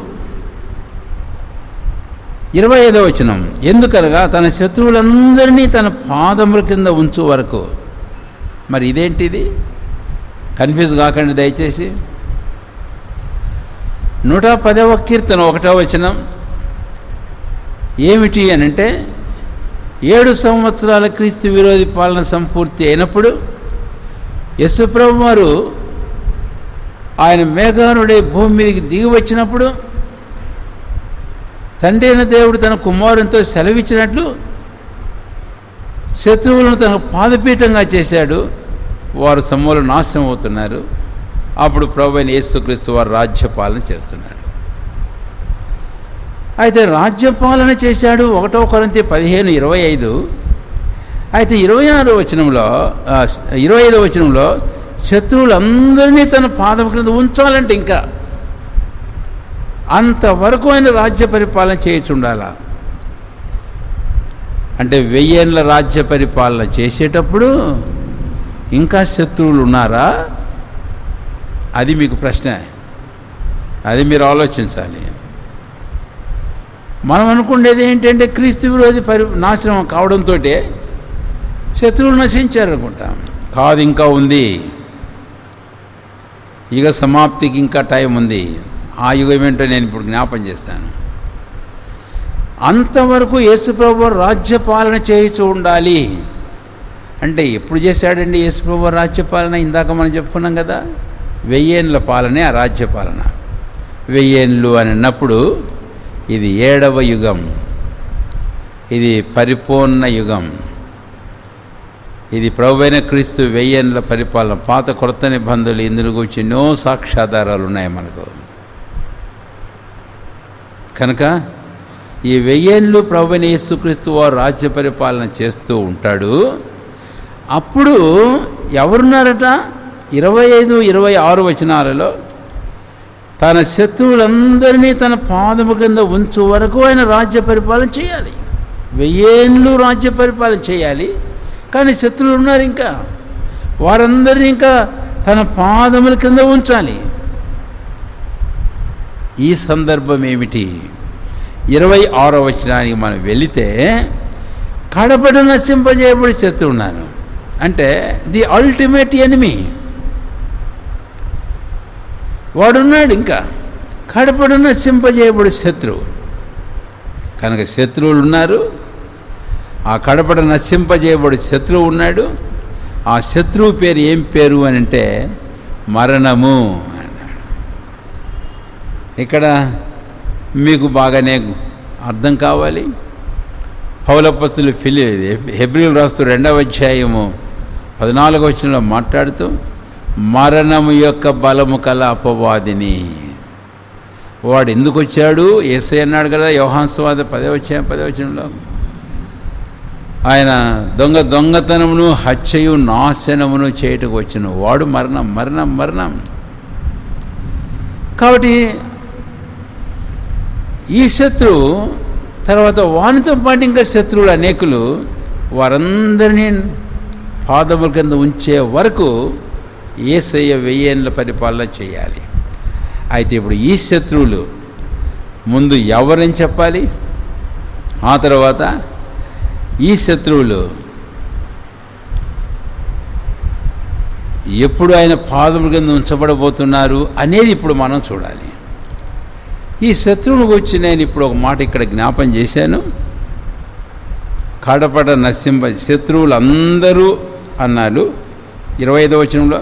25వ వచనం, ఎందుకనగా తన శత్రువులందరినీ తన పాదముల కింద ఉంచు వరకు. మరి ఇదేంటిది? కన్ఫ్యూజ్ కాకండి దయచేసి. 110వ కీర్తన 1వ వచనం ఏమిటి అనంటే, 7 సంవత్సరాల క్రీస్తు విరోధి పాలన సంపూర్తి అయినప్పుడు యేసుప్రభు వారు ఆయన మేఘానుడై భూమి మీదకి దిగి వచ్చినప్పుడు తండ్రి అయిన దేవుడు తన కుమారునితో సెలవిచ్చినట్లు శత్రువులను తన పాదపీఠంగా చేశాడు. వారు సమూల నాశనం అవుతున్నారు. అప్పుడు ప్రభువైన యేసుక్రీస్తు వారు రాజ్యపాలన చేస్తున్నాడు. అయితే రాజ్యపాలన చేశాడు 1 కొరింథీ 15:25. అయితే 26వ వచనంలో 25వ వచనంలో శత్రువులందరినీ తన పాదం క్రింద ఉంచాలంటే ఇంకా అంతవరకు ఆయన రాజ్య పరిపాలన చేయుచుండాలా. అంటే 1000 ఏళ్ళ రాజ్య పరిపాలన చేసేటప్పుడు ఇంకా శత్రువులు ఉన్నారా? అది మీకు ప్రశ్న. అది మీరు ఆలోచించాలి. మనం అనుకునేది ఏంటంటే క్రీస్తు విరోధి నాశనం కావడంతో శత్రువులు నశించారనుకుంటాం. కాదు, ఇంకా ఉంది. యుగ సమాప్తికి ఇంకా టైం ఉంది. ఆ యుగం ఏంటో నేను ఇప్పుడు జ్ఞాపం చేస్తాను. అంతవరకు యేసుప్రభు రాజ్యపాలన చేయించు ఉండాలి. అంటే ఎప్పుడు చేశాడండి యేసుప్రభు రాజ్యపాలన? ఇందాక మనం చెప్పుకున్నాం కదా, 1000 ఏళ్ళ పాలనే ఆ రాజ్యపాలన. 1000 ఏళ్ళు అని అన్నప్పుడు ఇది 7వ యుగం, ఇది పరిపూర్ణ యుగం. ఇది ప్రభువైన క్రీస్తు 1000 ఏళ్ళ పరిపాలన. పాత కొత్త నిబంధనలు ఇందులో గురించి ఎన్నో సాక్ష్యాధారాలు ఉన్నాయి మనకు. కనుక ఈ 1000 ఏళ్ళు ప్రభువైన యేసుక్రీస్తు వారు రాజ్య పరిపాలన చేస్తూ ఉంటాడు. అప్పుడు ఎవరున్నారట? 25, 26 వచనాలలో తన శత్రువులందరినీ తన పాదము కింద ఉంచు వరకు ఆయన రాజ్య పరిపాలన చేయాలి. 1000 ఏళ్ళు రాజ్య పరిపాలన చేయాలి. కానీ శత్రువులు ఉన్నారు, ఇంకా వారందరినీ ఇంకా తన పాదముల కింద ఉంచాలి. ఈ సందర్భం ఏమిటి? 26వ వచనానికి మనం వెళితే, కడపట నశింపజేయబడి శత్రువు ఉన్నారు. అంటే ది అల్టిమేట్ ఎనిమీ వాడున్నాడు, ఇంకా కడపట నశింపజేయబడి శత్రువు. కనుక శత్రువులు ఉన్నారు. ఆ కడపట నశింపజేయబడి శత్రువు ఉన్నాడు. ఆ శత్రువు పేరు ఏం పేరు అని అంటే మరణము అన్నాడు. ఇక్కడ మీకు బాగానే అర్థం కావాలి. పౌలప్పస్తులు హెబ్రీయులు రాస్తూ 2వ అధ్యాయము 14వ వచనంలో మాట్లాడుతూ, మరణము యొక్క బలము కల అపవాదిని. వాడు ఎందుకు వచ్చాడు? యేసయ్య అన్నాడు కదా యోహాను సువార్త 10వ వచనంలో, ఆయన దొంగతనమును హత్యయు నాశనమును చేయుటకు వచ్చిన వాడు మరణం మరణం మరణం. కాబట్టి ఈ శత్రువు తర్వాత వానితో పాటు ఇంకా శత్రువులు అనేకులు, వారందరినీ పాదముల కింద ఉంచే వరకు యేసయ్య 1000 ఏళ్ళ పరిపాలన చేయాలి. అయితే ఇప్పుడు ఈ శత్రువులు ముందు ఎవరని చెప్పాలి, ఆ తర్వాత ఈ శత్రువులు ఎప్పుడు ఆయన పాదముల కింద ఉంచబడబోతున్నారు అనేది ఇప్పుడు మనం చూడాలి. ఈ శత్రువుని గురించి నేను ఇప్పుడు ఒక మాట ఇక్కడ జ్ఞాపం చేశాను. కడపట శత్రువులు అందరూ అన్నాడు 25వ వచనంలో.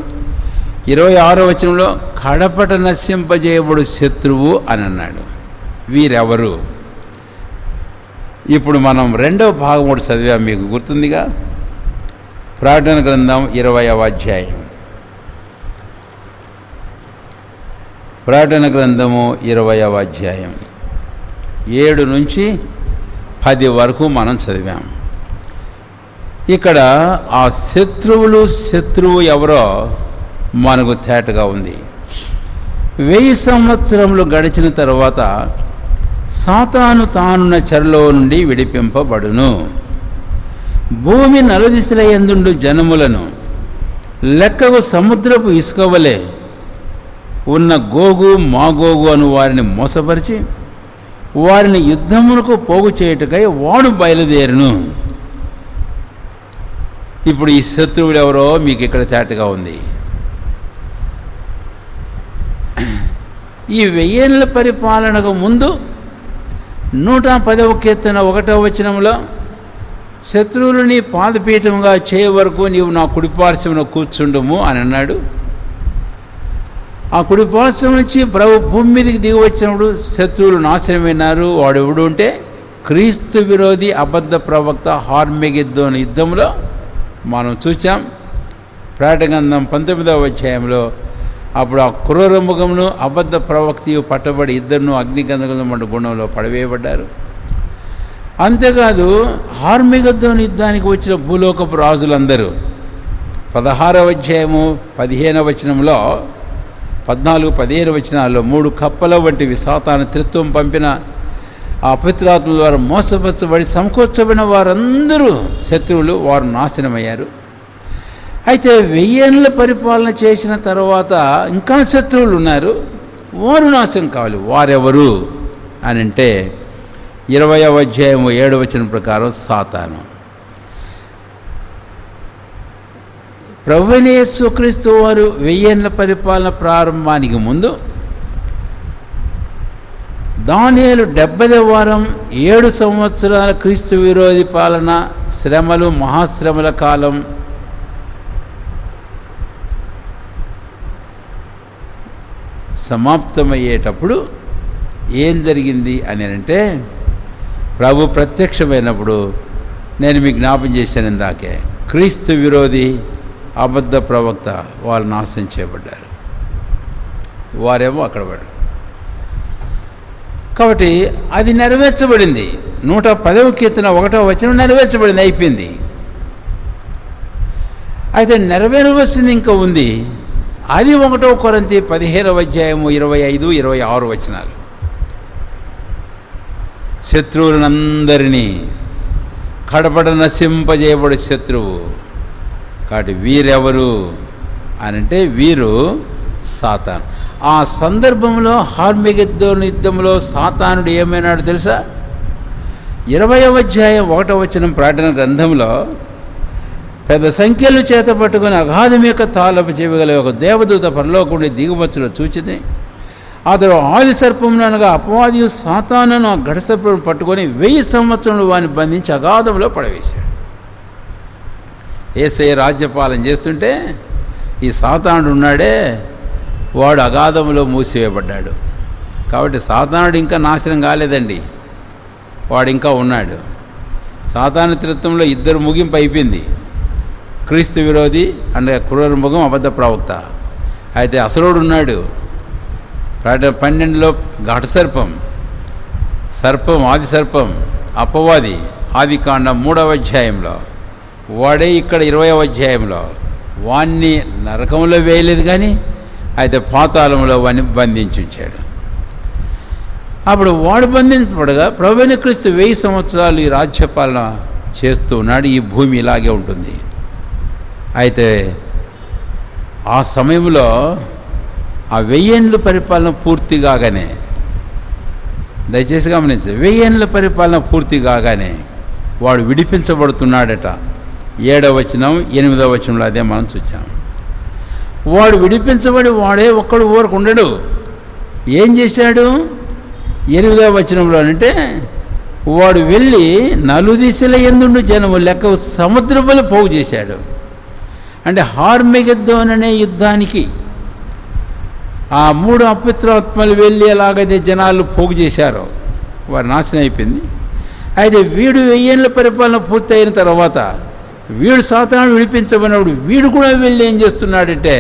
26వ వచనంలో కడపట నశింపజేయబడు శత్రువు అని అన్నాడు. వీరెవరు? ఇప్పుడు మనం 2వ భాగం కూడా చదివాం, మీకు గుర్తుందిగా. ప్రకటన గ్రంథం 20వ అధ్యాయం. ప్రకటన గ్రంథము 20వ అధ్యాయం 7 నుంచి 10 వరకు మనం చదివాం. ఇక్కడ ఆ శత్రువు ఎవరో మనకు తేటగా ఉంది. 1000 సంవత్సరములు గడిచిన తర్వాత సాతాను తానున్న చెరలో నుండి విడిపింపబడును. భూమి నలుదిశల యందుండు జనములను లెక్కకు సముద్రపు ఇసుకవలే ఉన్న గోగు మాగోగు అను వారిని మోసపరిచి వారిని యుద్ధమునకు పోగు చేయుటకై వాడు బయలుదేరును. ఇప్పుడు ఈ శత్రువుడు ఎవరో మీకు ఇక్కడ తేటగా ఉంది. ఈ 1000 పరిపాలనకు ముందు 110వ కీర్తన 1వ వచనంలో శత్రువులని పాదపీఠంగా చేయ వరకు నీవు నా కుడిపార్శ్వమున కూర్చుండుము అని అన్నాడు. ఆ కుడిపార్శ్వం నుంచి ప్రభు భూమి మీదకి దిగి వచ్చినప్పుడు శత్రువులు నాశనమైనారు. వాడెవడు అంటే క్రీస్తు విరోధి అబద్ధ ప్రవక్త హార్మెగిద్దోను యుద్ధంలో మనం చూసాం. ప్రకటన 19వ అధ్యాయంలో అప్పుడు ఆ క్రూరముఖమును అబద్ధ ప్రవక్తయు పట్టబడి ఇద్దరును అగ్నిగంధకముల గుణంలో పడవేయబడ్డారు. అంతేకాదు హార్మెగిద్దోను యుద్ధానికి వచ్చిన భూలోకపు రాజులందరూ 16వ అధ్యాయము 15వ వచనంలో 14-15 వచనాల్లో 3 కప్పల వంటివి సాతాను త్రిత్వం పంపిన ఆ అపవిత్రాత్మ ద్వారా మోసపరచబడి సమకూర్చబడిన వారందరూ శత్రువులు, వారు నాశనమయ్యారు. అయితే 1000 పరిపాలన చేసిన తర్వాత ఇంకా శత్రువులు ఉన్నారు, వారు నాశనం కావాలి. వారెవరు అని అంటే 20వ అధ్యాయము 7వ వచనం ప్రకారం సాతాను. ప్రభువైన యేసుక్రీస్తు వారు 1000 పరిపాలన ప్రారంభానికి ముందు దానియేలు 70వ వారం 7 సంవత్సరాల క్రీస్తు విరోధి పాలన, శ్రమలు, మహాశ్రమల కాలం సమాప్తమయ్యేటప్పుడు ఏం జరిగింది అని అంటే ప్రభు ప్రత్యక్షమైనప్పుడు నేను మీకు జ్ఞాపం చేశాను ఇందాకే, క్రీస్తు విరోధి అబద్ధ ప్రవక్త వాళ్ళు నాశనం చేయబడ్డారు. వారేమో అక్కడ పడ్డారు. కాబట్టి అది నెరవేర్చబడింది. 110వ కీర్తన 1వ వచనం నెరవేర్చబడింది, అయిపోయింది. అయితే నెరవేరవలసింది ఇంకా ఉంది. అది 1వ కొరింథీ 15వ అధ్యాయము 25-26 వచనాలు. శత్రువులందరినీ కడపడ నశింపజేయబడే శత్రువు. కాబట్టి వీరెవరు అని అంటే వీరు సాతాను. ఆ సందర్భంలో హార్మెగిద్దోను యుద్ధంలో సాతానుడు ఏమైనాడు తెలుసా? 20వ అధ్యాయం 1వ వచనం ప్రకటన గ్రంథంలో పెద్ద సంఖ్యలు చేత పట్టుకుని అగాధం యొక్క తాళపు చెవిగల ఒక దేవదూత పరలోకముండి దిగువచ్చులో చూచిని అతడు ఆది సర్పమును అనగా అపవాదియు సాతానును ఆ ఘటసర్పమును పట్టుకొని 1000 సంవత్సరములు వారిని బంధించి అగాధంలో పడవేశాడు. యేసయ్య రాజ్యపాలన చేస్తుంటే ఈ సాతానుడు ఉన్నాడే, వాడు అగాధంలో మూసివేయబడ్డాడు. కాబట్టి సాతానుడు ఇంకా నాశనం కాలేదండి, వాడు ఇంకా ఉన్నాడు. సాతాను త్రిత్వంలో 2 ముగింపు అయిపోయింది. క్రీస్తు విరోధి అంటే క్రూరముఖం అబద్ధ ప్రవక్త. అయితే అసలుడు ఉన్నాడు. 12లో ఘటసర్పం, ఆది సర్పం, అపవాది, ఆది కాండం 3వ అధ్యాయంలో. వాడే ఇక్కడ 20వ అధ్యాయంలో. వాణ్ణి నరకంలో వేయలేదు కానీ అయితే పాతాళంలో వాడిని బంధించి ఉంచాడు. అప్పుడు వాడు బంధించబడగా ప్రభువైన క్రీస్తు 1000 సంవత్సరాలు ఈ రాజ్యపాలన చేస్తూ ఉన్నాడు. ఈ భూమి ఇలాగే ఉంటుంది. అయితే ఆ సమయంలో ఆ 1000 పరిపాలన పూర్తి కాగానే, దయచేసి గమనించండి, 1000 పరిపాలన పూర్తి కాగానే వాడు విడిపించబడుతున్నాడట. 7వ వచనం 8వ వచనంలో అదే మనం చూసాం. వాడు విడిపించబడి వాడే ఒక్కడు ఊరకు ఉండడు. ఏం చేశాడు? 8వ వచనంలో అంటే వాడు వెళ్ళి నలుదిశల యందుండు జనము లెక్క సముద్రములు పోగు చేశాడు. అంటే హార్మెగిద్దోను అనే యుద్ధానికి ఆ 3 అపవిత్రాత్మలు వెళ్ళి ఎలాగైతే జనాలు పోగు చేశారో వారు నాశనం అయిపోయింది. అయితే వీడు 1000 పరిపాలన పూర్తయిన తర్వాత వీడు సాతాను విడిపించబడినప్పుడు వీడు కూడా వెళ్ళి ఏం చేస్తున్నాడంటే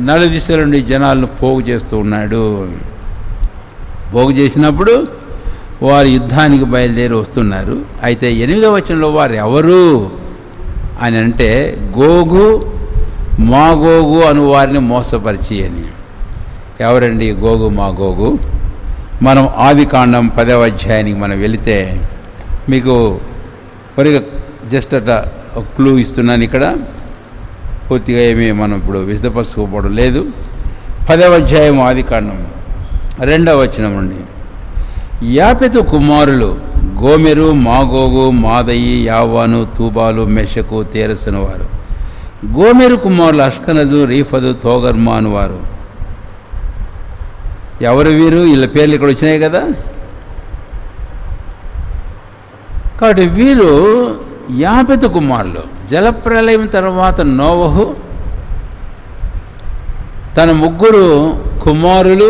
నలుదిశల నుండి జనాలను పోగు చేస్తూ ఉన్నాడు. పోగు చేసినప్పుడు వారు యుద్ధానికి బయలుదేరి వస్తున్నారు. అయితే 8వ వచనంలో వారు ఎవరు అని అంటే గోగు మాగోగు అను వారిని మోసపరిచి అని. ఎవరండి గోగు మాగోగు? మనం ఆది కాండం 10వ అధ్యాయానికి మనం వెళితే మీకు కొద్దిగా జస్ట్ అట్లా ఒక క్లూ ఇస్తున్నాను. ఇక్కడ పూర్తిగా ఏమీ మనం ఇప్పుడు విశదపరచుకోవడం లేదు. 10వ అధ్యాయం ఆది కాండం 2వ వచనం నుండి యాపెతు కుమారులు గోమెరు, మాగోగు, మాదయి, యావాను, తూబాలు, మెషకు, తేరసను వారు. గోమెరు కుమారులు అష్కనజు, రీఫదు, తోగర్మా అనువారు. ఎవరు వీరు? వీళ్ళ పేర్లు ఇక్కడ వచ్చినాయి కదా. కాబట్టి వీరు యాపెతు కుమారులు. జలప్రలయం తర్వాత నోవహు తన 3 కుమారులు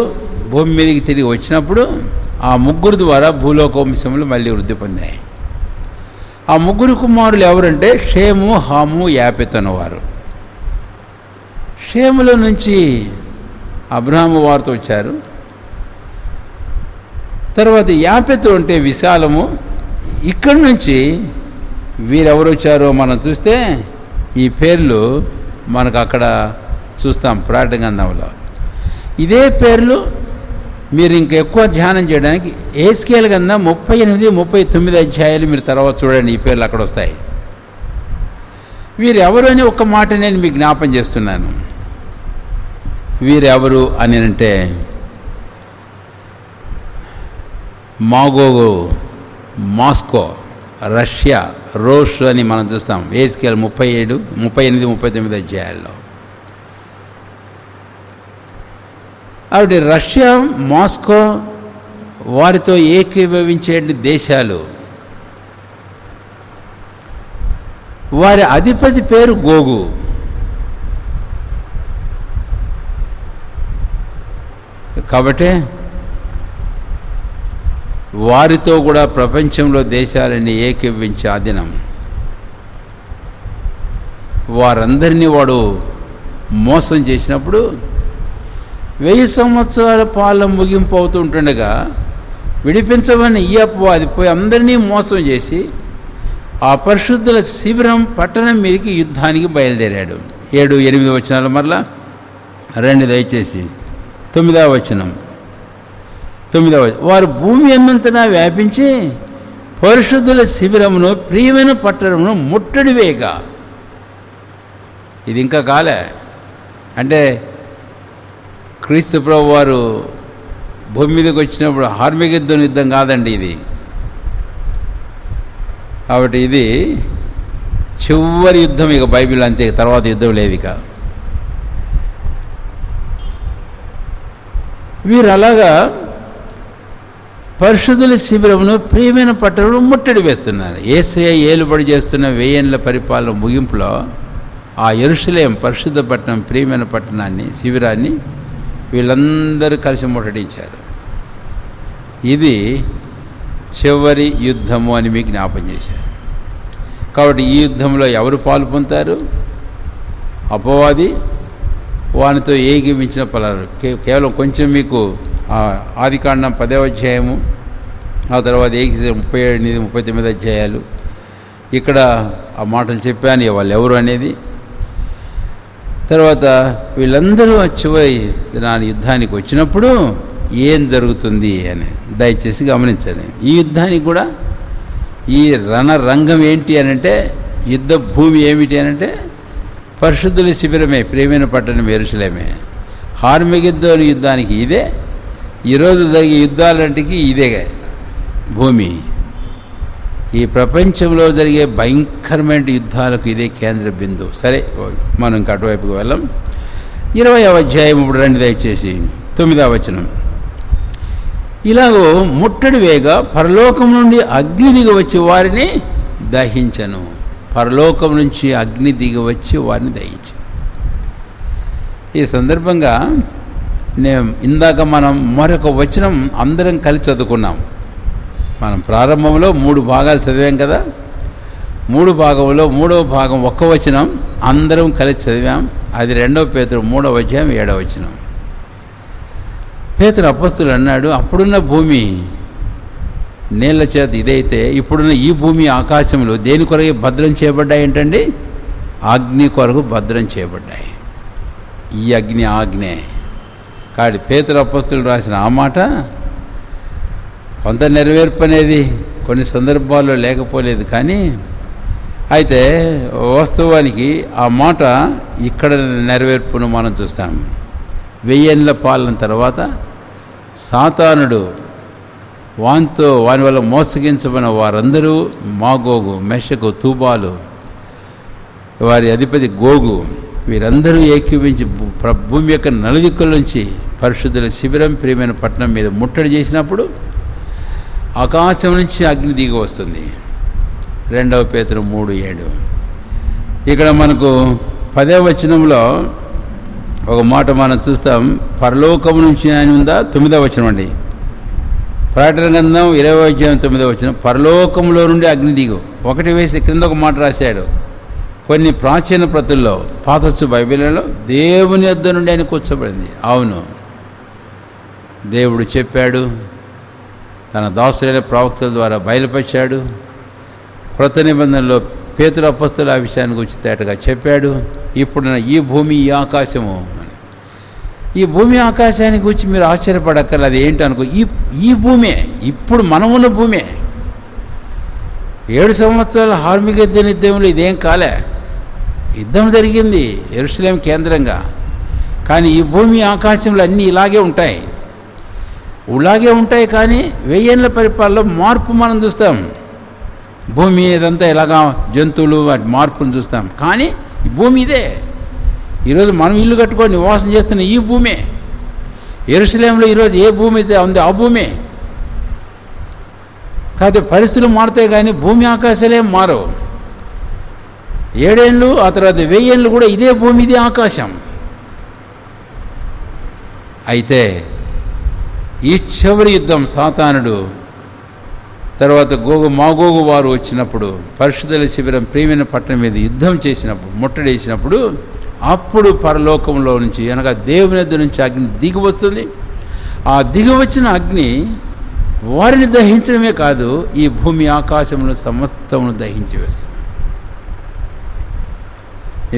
భూమి మీదకి తిరిగి వచ్చినప్పుడు ఆ 3 ద్వారా భూలోకవంశములు మళ్ళీ వృద్ధి పొందాయి. ఆ 3 కుమారులు ఎవరంటే షేము, హాము, యాపెతు అనేవారు. షేములో నుంచి అబ్రహాము వారితో వచ్చారు. తర్వాత యాపెతు అంటే విశాలము. ఇక్కడి నుంచి వీరెవరు వచ్చారో మనం చూస్తే ఈ పేర్లు మనకు అక్కడ చూస్తాం ప్రకటన గ్రంథంలో. ఇదే పేర్లు మీరు ఇంకెక్కువ ధ్యానం చేయడానికి ఎహెజ్కేలు గ్రంథం 38, 39 అధ్యాయాలు మీరు తర్వాత చూడండి. ఈ పేర్లు అక్కడ వస్తాయి. వీరెవరు అని ఒక్క మాట నేను మీకు జ్ఞాపం చేస్తున్నాను. వీరెవరు అని అంటే మాగోగు, మాస్కో, రష్యా, రోష్ అని మనం చూస్తాం ఎహెజ్కేలు 37, 38, 39 అధ్యాయాల్లో. కాబట్టి రష్యా, మాస్కో వారితో ఏకీభవించే దేశాలు. వారి అధిపతి పేరు గోగు. కాబట్టి వారితో కూడా ప్రపంచంలో దేశాలన్నీ ఏకీభవించే ఆధీనం. వారందరినీ వాడు మోసం చేసినప్పుడు 1000 సంవత్సరాల పాలన ముగింపు అవుతుంటుండగా విడిపించమని ఈ అపవాది పోయి అందరినీ మోసం చేసి ఆ పరిశుద్ధుల శిబిరం పట్టణం మీదకి యుద్ధానికి బయలుదేరాడు. 7, 8 వచనాలు మరలా రండి దయచేసి. 9వ వచనం. వారు భూమి అన్నంతటా వ్యాపించి పరిశుద్ధుల శిబిరమును, ప్రియమైన పట్టణమును ముట్టడి వేయగా. ఇది ఇంకా కాలే. అంటే క్రీస్తు ప్రభు వారు భూమి మీదకి వచ్చినప్పుడు హార్మగెద్దోను యుద్ధం కాదండి ఇది. కాబట్టి ఇది చివరి యుద్ధం. ఇక బైబిల్ అంతే, తర్వాత యుద్ధం లేదు ఇక. వీరు అలాగా పరిశుద్ధుల శిబిరమును, ప్రియమైన పట్టణమును ముట్టడి వేస్తున్నారు. యేసయ్య ఏలుబడి చేస్తున్న 1000 ఏళ్ల పరిపాలన ముగింపులో ఆ యెరూషలేం పరిశుద్ధ పట్టణం, ప్రియమైన పట్టణాన్ని, శిబిరాన్ని వీళ్ళందరూ కలిసి ముట్టడించారు. ఇది చివరి యుద్ధము అని మీకు జ్ఞాపం చేశారు. కాబట్టి ఈ యుద్ధంలో ఎవరు పాలు పొందుతారు? అపవాది, వానితో ఏకీవించిన పలారు. కేవలం కొంచెం మీకు ఆదికాండం 10వ అధ్యాయము, ఆ తర్వాత 37, 39 అధ్యాయాలు ఇక్కడ ఆ మాటలు చెప్పాను వాళ్ళు ఎవరు అనేది. తర్వాత వీళ్ళందరూ చివరి దినాన్ని యుద్ధానికి వచ్చినప్పుడు ఏం జరుగుతుంది అని దయచేసి గమనించండి. ఈ యుద్ధానికి కూడా ఈ రణరంగం ఏంటి అనంటే, యుద్ధ భూమి ఏమిటి అనంటే పరిశుద్ధుల శిబిరమే, ప్రియమైన పట్టణం యెరూషలేమే. హార్మగెద్దోను యుద్ధానికి ఇదే, ఈరోజు జరిగే యుద్ధాలంటికి ఇదే భూమి. ఈ ప్రపంచంలో జరిగే భయంకరమైన యుద్ధాలకు ఇదే కేంద్ర బిందువు. సరే, మనం ఇంక అటువైపుకి వెళ్ళాం. 20వ అధ్యాయం ఇప్పుడు రండి దయచేసి. 9వ వచనం. ఇలాగో ముట్టడి వేగా పరలోకం నుండి అగ్ని దిగి వచ్చి వారిని దహించను. పరలోకం నుంచి అగ్ని దిగి వచ్చి వారిని దహించను. ఈ సందర్భంగా ఇందాక మనం మరొక వచనం అందరం కలిసి చదువుకున్నాం. మనం ప్రారంభంలో 3 భాగాలు చదివాం కదా. 3 భాగంలో 3వ భాగం ఒక్క వచనం అందరం కలిసి చదివాం. అది 2వ పేతురు 3వ అధ్యాయం 7వ వచనం. పేతురు అపొస్తలుడు అన్నాడు, అప్పుడున్న భూమి నీళ్ల చేత ఇదైతే ఇప్పుడున్న ఈ భూమి ఆకాశంలో దేని కొరకు భద్రం చేయబడ్డాయి ఏంటండి? అగ్ని కొరకు భద్రం చేయబడ్డాయి. ఈ అగ్ని ఆజ్ఞే. కాబట్టి పేతురు అపొస్తలుడు రాసిన ఆ మాట కొంత నెరవేర్పు అనేది కొన్ని సందర్భాల్లో లేకపోలేదు. కానీ అయితే వాస్తవానికి ఆ మాట ఇక్కడ నెరవేర్పును మనం చూస్తాం. 1000 ఏళ్ల పాలన తర్వాత సాతానుడు వాని వల్ల మోసగించబడిన వారందరూ మాగోగు, మెషకు, తూబాలు, వారి అధిపతి గోగు, వీరందరూ ఏకీవించి భూమి యొక్క నలుదిక్కుల నుంచి పరిశుద్ధుల శిబిరం ప్రియమైన పట్టణం మీద ముట్టడి చేసినప్పుడు ఆకాశం నుంచి అగ్ని దిగి వస్తుంది. 2 పేతురు 3:7. ఇక్కడ మనకు 10వ వచనంలో ఒక మాట మనం చూస్తాం. పరలోకం నుంచి అని ఉందా? 9వ వచనం అండి. ప్రకటన గ్రంథం 20:9వ వచనం, పరలోకంలో నుండి అగ్ని దిగు. ఒకటి వేసి క్రింద ఒక మాట రాశాడు. కొన్ని ప్రాచీన ప్రతుల్లో పాతచ్చు బైబిల్లో దేవుని యొద్ద నుండి ఆయన కూర్చోబడింది. అవును, దేవుడు చెప్పాడు, తన దాసులైన ప్రవక్తల ద్వారా బయలుపరిచాడు. క్రొత్త నిబంధనలో పేతురు అపొస్తలులు ఆ విషయాన్ని గురించి తేటగా చెప్పాడు. ఇప్పుడు ఈ భూమి ఈ ఆకాశము, ఈ భూమి ఆకాశాన్ని గురించి మీరు ఆశ్చర్యపడక్కర్లేదు. అది ఏంటి అనుకో, ఈ భూమే, ఇప్పుడు మనమున్న భూమే. 7 సంవత్సరాల హార్మిగద్దిన యుద్ధంలో ఇదేం కాలే. యుద్ధం జరిగింది యెరూషలేం కేంద్రంగా. కానీ ఈ భూమి ఆకాశంలో అన్నీ ఇలాగే ఉంటాయి. కానీ 1000 ఏళ్ల పరిపాలనలో మార్పు మనం చూస్తాం. భూమి ఇదంతా ఇలాగా జంతువులు వాటి మార్పును చూస్తాం. కానీ ఈ భూమి ఇదే. ఈరోజు మనం ఇల్లు కట్టుకొని నివాసం చేస్తున్న ఈ భూమే. యెరూషలేంలో ఈరోజు ఏ భూమి అయితే ఉంది ఆ భూమే. కాకపోతే పరిస్థితులు మారుతాయి కానీ భూమి ఆకాశాలే మారవు. 7 ఏళ్ళు ఆ తర్వాత 1000 ఏళ్ళు కూడా ఇదే భూమి ఇదే ఆకాశం. అయితే ఈ చివరి యుద్ధం సాతానుడు తర్వాత మాగోగు వారు వచ్చినప్పుడు పరిశుద్ధుల శిబిరం ప్రియమైన పట్టణం మీద యుద్ధం చేసినప్పుడు, ముట్టడేసినప్పుడు, అప్పుడు పరలోకంలో నుంచి అనగా దేవుని యొద్ద నుంచి అగ్ని దిగి వస్తుంది. ఆ దిగి వచ్చిన అగ్ని వారిని దహించడమే కాదు, ఈ భూమి ఆకాశమును సమస్తమును దహించి వేస్తుంది.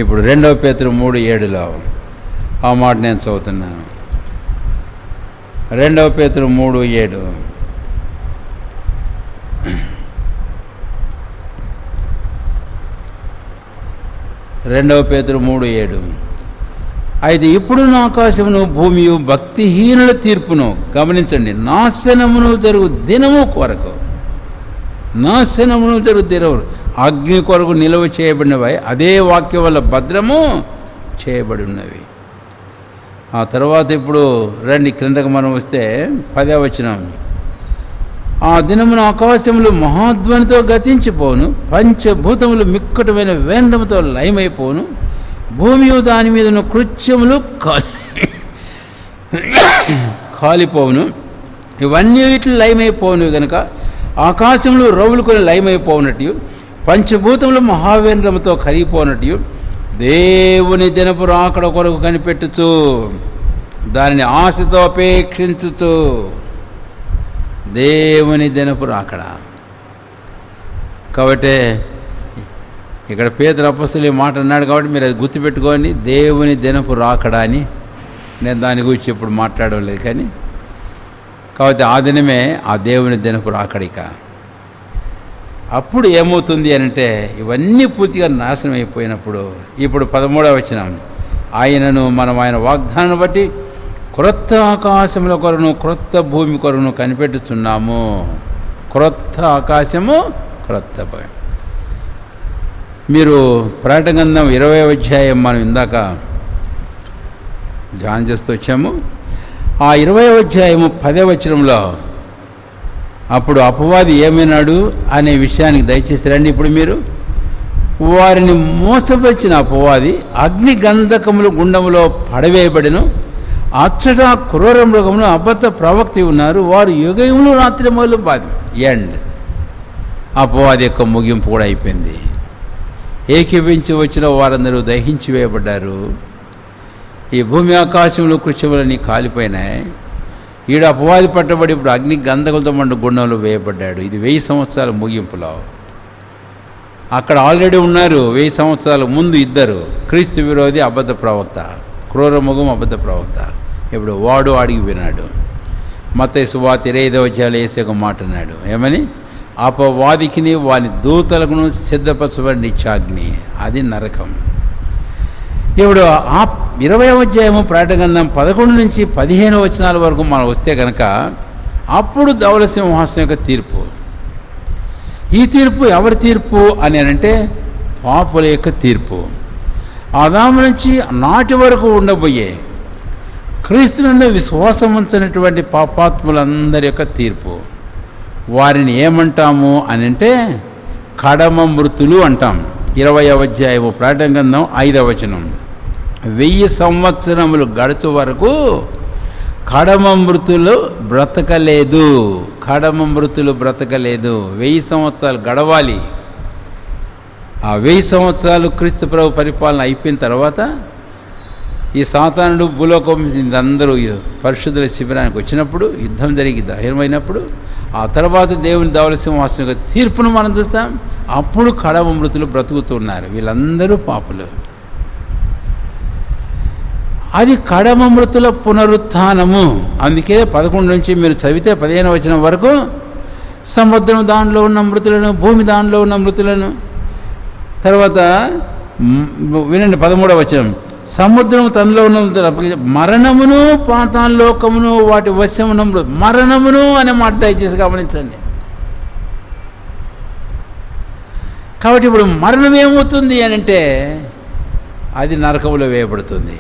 ఇప్పుడు 2 పేతురు 3:7లో ఆ మాట నేను చదువుతున్నాను. 2 పేతురు 3:7. 2 పేతురు 3:7. అయితే ఇప్పుడున్న ఆకాశమును భూమియు భక్తిహీనుల తీర్పును, గమనించండి, నాశనమును జరుగు దినము కొరకు, నాశనమును జరుగు దినము అగ్ని కొరకు నిలువ చేయబడినవి, అదే వాక్యం వల్ల భద్రము చేయబడి ఉన్నవి. ఆ తర్వాత ఇప్పుడు రండి క్రిందకు మనం వస్తే 10వ వచనం. ఆ దినమున ఆకాశములు మహాధ్వనితో గతించిపోను, పంచభూతములు మిక్కటమైన వేండముతో లయమైపోను, భూమియు దాని మీద ఉన్న కృత్యములు కాలిపోవును. ఇవన్నీ ఇట్లు లయమైపోను కనుక ఆకాశములు రవులుకొని లయమైపోనట్టు, పంచభూతములు మహావేంద్రముతో కరిగిపోనట్టు, దేవుని దినపు రాకడ కొరకు కనిపెట్టుచు దానిని ఆశతో అపేక్షించుచు. దేవుని దినపు రాకడ. కాబట్టి ఇక్కడ పేతురు అపొస్తలులు మాట అన్నాడు కాబట్టి మీరు అది గుర్తుపెట్టుకోండి. దేవుని దినపు రాకడ అని. నేను దాని గురించి ఇప్పుడు మాట్లాడడం లేదు కానీ, కాబట్టి ఆ దినమే ఆ దేవుని దినపు రాకడిక. అప్పుడు ఏమవుతుంది అంటే ఇవన్నీ పూర్తిగా నాశనం అయిపోయినప్పుడు ఇప్పుడు 13వ వచనం, ఆయనను మనం ఆయన వాగ్దానం బట్టి క్రొత్త ఆకాశముల కొరను క్రొత్త భూమి కొరను కనిపెట్టుచున్నాము. క్రొత్త ఆకాశము క్రొత్త భూమి. మీరు ప్రకటన గ్రంథం 20వ అధ్యాయం మనం ఇందాక ధ్యానం చేస్తూ వచ్చాము. ఆ 20వ అధ్యాయము 10వ వచనంలో అప్పుడు అపవాది ఏమైనాడు అనే విషయానికి దయచేసి రండి. ఇప్పుడు మీరు వారిని మోసపరిచిన అపవాది అగ్ని గంధకములు గుండములో పడవేయబడిను, అచ్చట క్రూర మృగమును అబద్ధ ప్రవక్త ఉన్నారు, వారు యుగములు రాత్రి మొదలు బాధి ఎండ్. అపవాది యొక్క ముగింపు కూడా అయిపోయింది. ఏకీభించి వచ్చిన వారందరూ దహించి వేయబడ్డారు. ఈ భూమి ఆకాశంలో కృత్యములన్నీ కాలిపోయినాయి. ఈడు అపవాది పట్టబడి ఇప్పుడు అగ్ని గంధకులతో మండు గుండంలో వేయబడ్డాడు. ఇది 1000 సంవత్సరాల ముగింపులో. అక్కడ ఆల్రెడీ ఉన్నారు 1000 సంవత్సరాల ముందు ఇద్దరు, క్రీస్తు విరోధి అబద్ధ ప్రవక్త, క్రూరముఖం అబద్ధ ప్రవక్త. ఇప్పుడు వాడు అడిగి విన్నాడు. మత్తయి సువార్త 25వ అధ్యాయంలో యేసు ఒక మాట అన్నాడు. ఏమని? అపవాదికిని వాని దూతలకును సిద్ధపరచబడిన నిత్యాగ్ని, అది నరకం. ఇప్పుడు ఆ 20వ అధ్యాయము ప్రకటన గ్రంథం 11 నుంచి 15 వచనాల వరకు మనం వస్తే కనుక అప్పుడు ధవళ సింహాసనం యొక్క తీర్పు. ఈ తీర్పు ఎవరి తీర్పు అని అంటే పాపుల యొక్క తీర్పు. ఆదాము నుంచి నాటి వరకు ఉండబోయే క్రీస్తునందు విశ్వాసం ఉంచినటువంటి పాపాత్ములందరి యొక్క తీర్పు. వారిని ఏమంటాము అని అంటే కడమ మృతులు అంటాం. 20వ అధ్యాయము ప్రకటన గ్రంథం 5వ వచనం. 1000 సంవత్సరములు గడుచు వరకు కడమ మృతులు బ్రతకలేదు. కడమ మృతులు బ్రతకలేదు. 1000 సంవత్సరాలు గడవాలి. ఆ 1000 సంవత్సరాలు క్రీస్తు ప్రభు పరిపాలన అయిపోయిన తర్వాత ఈ సాతానుడు భూలోకం అందరూ పరిశుద్ధుల శిబిరానికి వచ్చినప్పుడు, యుద్ధం జరిగి ధైర్యమైనప్పుడు, ఆ తర్వాత దేవుని ధవళ సింహాసనం యొక్క తీర్పును మనం చూస్తాం. అప్పుడు కడమ మృతులు బ్రతుకుతున్నారు. వీళ్ళందరూ పాపులు. అది కడమ మృతుల పునరుత్థానము. అందుకే 11 నుంచి మీరు చదివితే 15వ వచనం వరకు సముద్రం దానిలో ఉన్న మృతులను, భూమి దానిలో ఉన్న మృతులను, తర్వాత వినండి 13వ వచనం, సముద్రం తనలో ఉన్న మరణమును పాతాళలోకమును వాటి వశమును. మరణమును అనే మాట దయచేసి గమనించండి. కాబట్టి ఇప్పుడు మరణం ఏమవుతుంది అని అంటే అది నరకములో వేయబడుతుంది.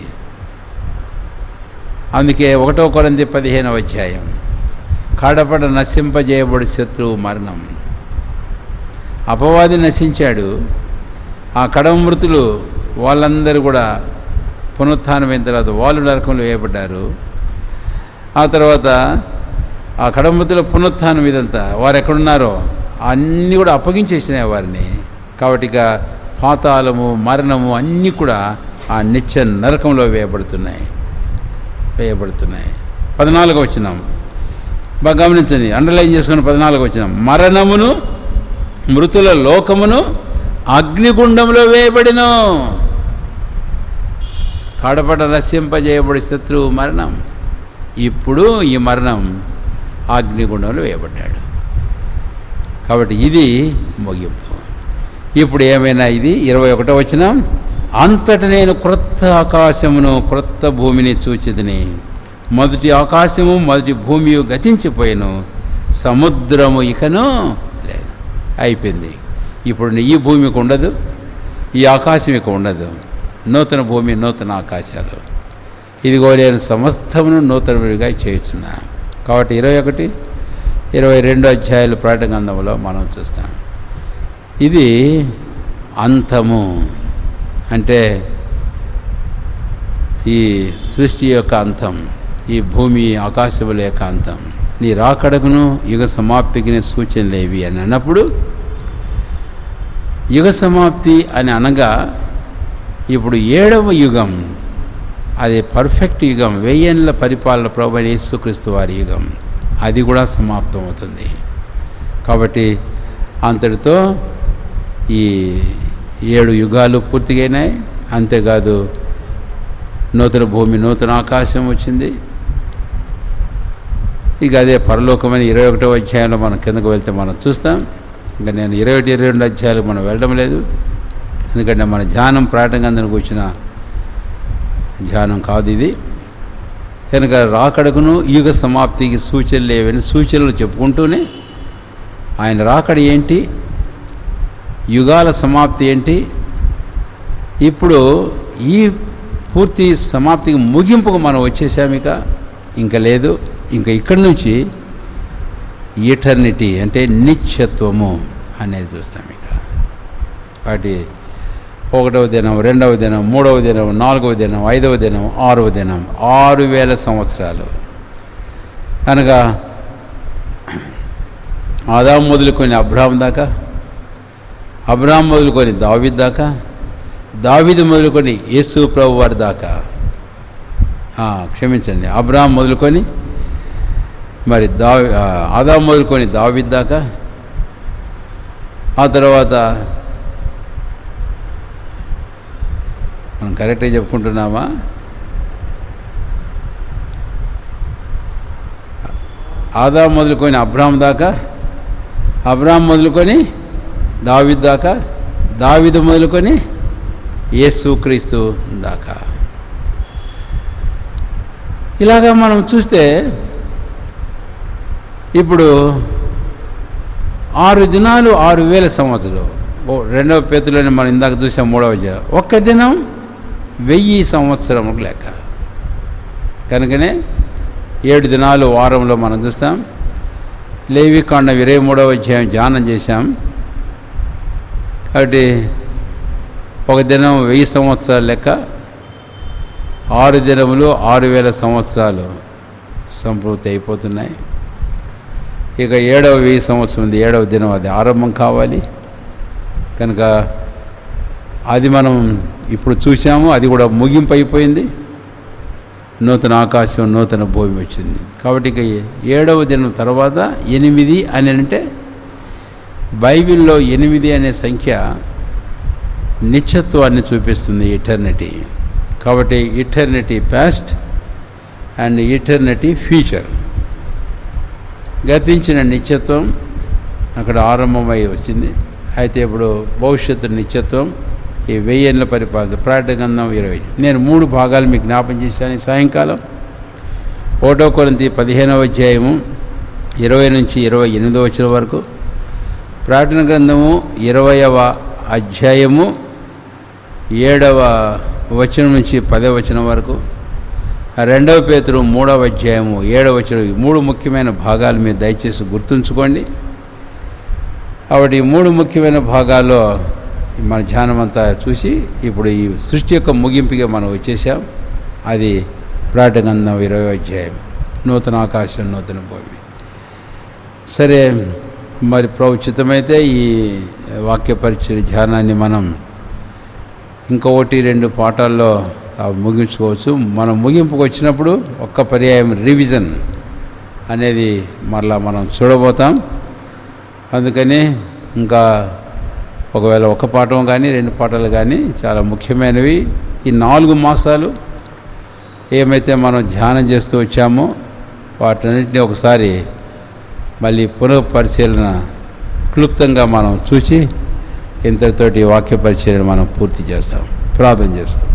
అందుకే 1 కొరింథీ 15వ అధ్యాయం, కడపడ నశింపజేయబడి శత్రువు మరణం. అపవాది నశించాడు. ఆ కడమ మృతులు వాళ్ళందరూ కూడా పునరుత్థానమైన తర్వాత వాళ్ళు నరకంలో వేయబడ్డారు. ఆ తర్వాత ఆ కడమ మృతుల పునరుత్థానం ఇదంతా వారు ఎక్కడున్నారో అన్నీ కూడా అప్పగించేసినాయి వారిని. కాబట్టి ఇక పాతాళము, మరణము అన్నీ కూడా ఆ నిత్య నరకంలో వేయబడుతున్నాయి. 14వ వచనం బాగా గమనించండి, అండర్లైన్ చేసుకుని 14వ వచనం, మరణమును మృతుల లోకమును అగ్నిగుండంలో వేయబడిను. కడపడ నశింపజేయబడి శత్రువు మరణం. ఇప్పుడు ఈ మరణం అగ్నిగుండంలో వేయబడ్డాడు. కాబట్టి ఇది ముగింపు. ఇప్పుడు ఏమైనా ఇది 21వ వచనం, అంతట నేను క్రొత్త ఆకాశమును క్రొత్త భూమిని చూచితిని. మొదటి ఆకాశము మొదటి భూమి గతించిపోయాను, సముద్రము ఇకను లేదు. అయిపోయింది. ఇప్పుడు ఈ భూమికి ఉండదు, ఈ ఆకాశం ఇక ఉండదు. నూతన భూమి, నూతన ఆకాశాలు. ఇదిగో నేను సమస్తమును నూతనగా చేయుచున్నా. కాబట్టి 21, 22 అధ్యాయాలు ప్రకటన గ్రంథంలో మనం చూస్తాం. ఇది అంతము. అంటే ఈ సృష్టి యొక్క అంతం, ఈ భూమి ఆకాశముల యొక్క అంతం. నీ రాకడకును యుగ సమాప్తికి సూచనలేవి అని అన్నప్పుడు, యుగ సమాప్తి అని అనగా ఇప్పుడు 7వ యుగం, అది పర్ఫెక్ట్ యుగం, 1000 ఏళ్ల పరిపాలన ప్రభువైన యేసుక్రీస్తు వారి యుగం, అది కూడా సమాప్తం అవుతుంది. కాబట్టి అంతటితో ఈ 7 యుగాలు పూర్తిగైనాయి. అంతేకాదు నూతన భూమి, నూతన ఆకాశం వచ్చింది. ఇక అదే పరలోకమైన 21వ అధ్యాయంలో మనం కిందకు వెళ్తే మనం చూస్తాం. ఇంకా నేను 21, 22 అధ్యాయాలు మనం వెళ్ళడం లేదు, ఎందుకంటే మన ధ్యానం ప్రకటన గ్రంథానికి వచ్చిన ధ్యానం కాదు ఇది. కనుక రాకడకును యుగ సమాప్తికి సూచనలు ఏవని సూచనలు చెప్పుకుంటూనే ఆయన రాకడ ఏంటి, యుగాల సమాప్తి ఏంటి, ఇప్పుడు ఈ పూర్తి సమాప్తికి ముగింపుకు మనం వచ్చేసాము. ఇంకా లేదు. ఇంకా ఇక్కడి నుంచి ఈటర్నిటీ అంటే నిత్యత్వము అనేది చూస్తాం. కాబట్టి 1వ దినం, 2వ దినం, 3వ దినం, 4వ దినం, 5వ దినం, 6వ దినం, 6000 సంవత్సరాలు. అనగా ఆదాము మొదలుకొని అబ్రాహాం దాకా, అబ్రాహాం మొదలుకొని దావీదు దాకా, దావీదు మొదలుకొని యేసు ప్రభు వారి దాకా, క్షమించండి, అబ్రాహాం మొదలుకొని మరి ఆదాము మొదలుకొని దావీదు దాకా, ఆ తర్వాత మనం కరెక్ట్గా చెప్పుకుంటున్నామా? ఆదాము మొదలుకొని అబ్రాహాం దాకా, అబ్రాహాం మొదలుకొని దావీదు దాకా, దావీదు మొదలుకొని యేసుక్రీస్తు దాకా. ఇలాగా మనం చూస్తే ఇప్పుడు 6 దినాలు 6000 సంవత్సరాలు. 2వ పేతులోనే మనం ఇందాక చూసాం 3వ అధ్యాయం. ఒక్క దినం 1000 సంవత్సరములకు లెక్క. కనుకనే 7 దినాలు వారంలో మనం చూస్తాం. లేవికాండం 23వ అధ్యాయం ధ్యానం చేశాం. కాబట్టి ఒక దినం 1000 సంవత్సరాల లెక్క, 6 దినములు 6000 సంవత్సరాలు సంపూర్తి అయిపోతున్నాయి. ఇక 7వ 1000 సంవత్సరం ఉంది, 7వ దినం అది ఆరంభం కావాలి. కనుక అది మనం ఇప్పుడు చూసాము, అది కూడా ముగింపు అయిపోయింది. నూతన ఆకాశం, నూతన భూమి వచ్చింది. కాబట్టి ఇక 7వ దినం తర్వాత 8 అని అంటే బైబిల్లో 8 అనే సంఖ్య నిత్యత్వాన్ని చూపిస్తుంది, ఇటర్నిటీ. కాబట్టి eternity past and eternity future. గతించిన నిత్యత్వం అక్కడ ఆరంభమై వచ్చింది. అయితే ఇప్పుడు భవిష్యత్తు నిత్యత్వం, ఈ 1000 ఏళ్ల పరిపాలన, ప్రకటన గ్రంథం 20. నేను 3 భాగాలు మీకు జ్ఞాపం చేశాను ఈ సాయంకాలం. 1 కొరింథీ 15వ అధ్యాయము 20 నుంచి 28వ వచనం వరకు, ప్రకటన గ్రంథము 20వ అధ్యాయము 7వ వచనం నుంచి 10వ వచనం వరకు, 2 పేతురు 3వ అధ్యాయము 7వ వచనం. ఈ 3 ముఖ్యమైన భాగాలు మీరు దయచేసి గుర్తుంచుకోండి. కాబట్టి ఈ 3 ముఖ్యమైన భాగాల్లో మన ధ్యానం అంతా చూసి ఇప్పుడు ఈ సృష్టి యొక్క ముగింపుగా మనం వచ్చేసాం. అది ప్రకటన గ్రంథం 20వ అధ్యాయం, నూతన ఆకాశం, నూతన భూమి. సరే, మరి ప్రవచితమైతే ఈ వాక్య పరిచయ ధ్యానాన్ని మనం ఇంకా 1-2 పాఠాల్లో ముగించుకోవచ్చు. మనం ముగింపుకు వచ్చినప్పుడు ఒక్క పర్యాయం రివిజన్ అనేది మరలా మనం చూడబోతాం. అందుకని ఇంకా ఒకవేళ 1 పాఠం కానీ 2 పాఠాలు కానీ చాలా ముఖ్యమైనవి. ఈ 4 మాసాలు ఏమైతే మనం ధ్యానం చేస్తూ వచ్చామో వాటన్నిటిని ఒకసారి మళ్ళీ పునఃపరిశీలన క్లుప్తంగా మనం చూసి ఇంతటితోటి వాక్య పరిచర్యను మనం పూర్తి చేస్తాం. ప్రార్థన చేస్తాం.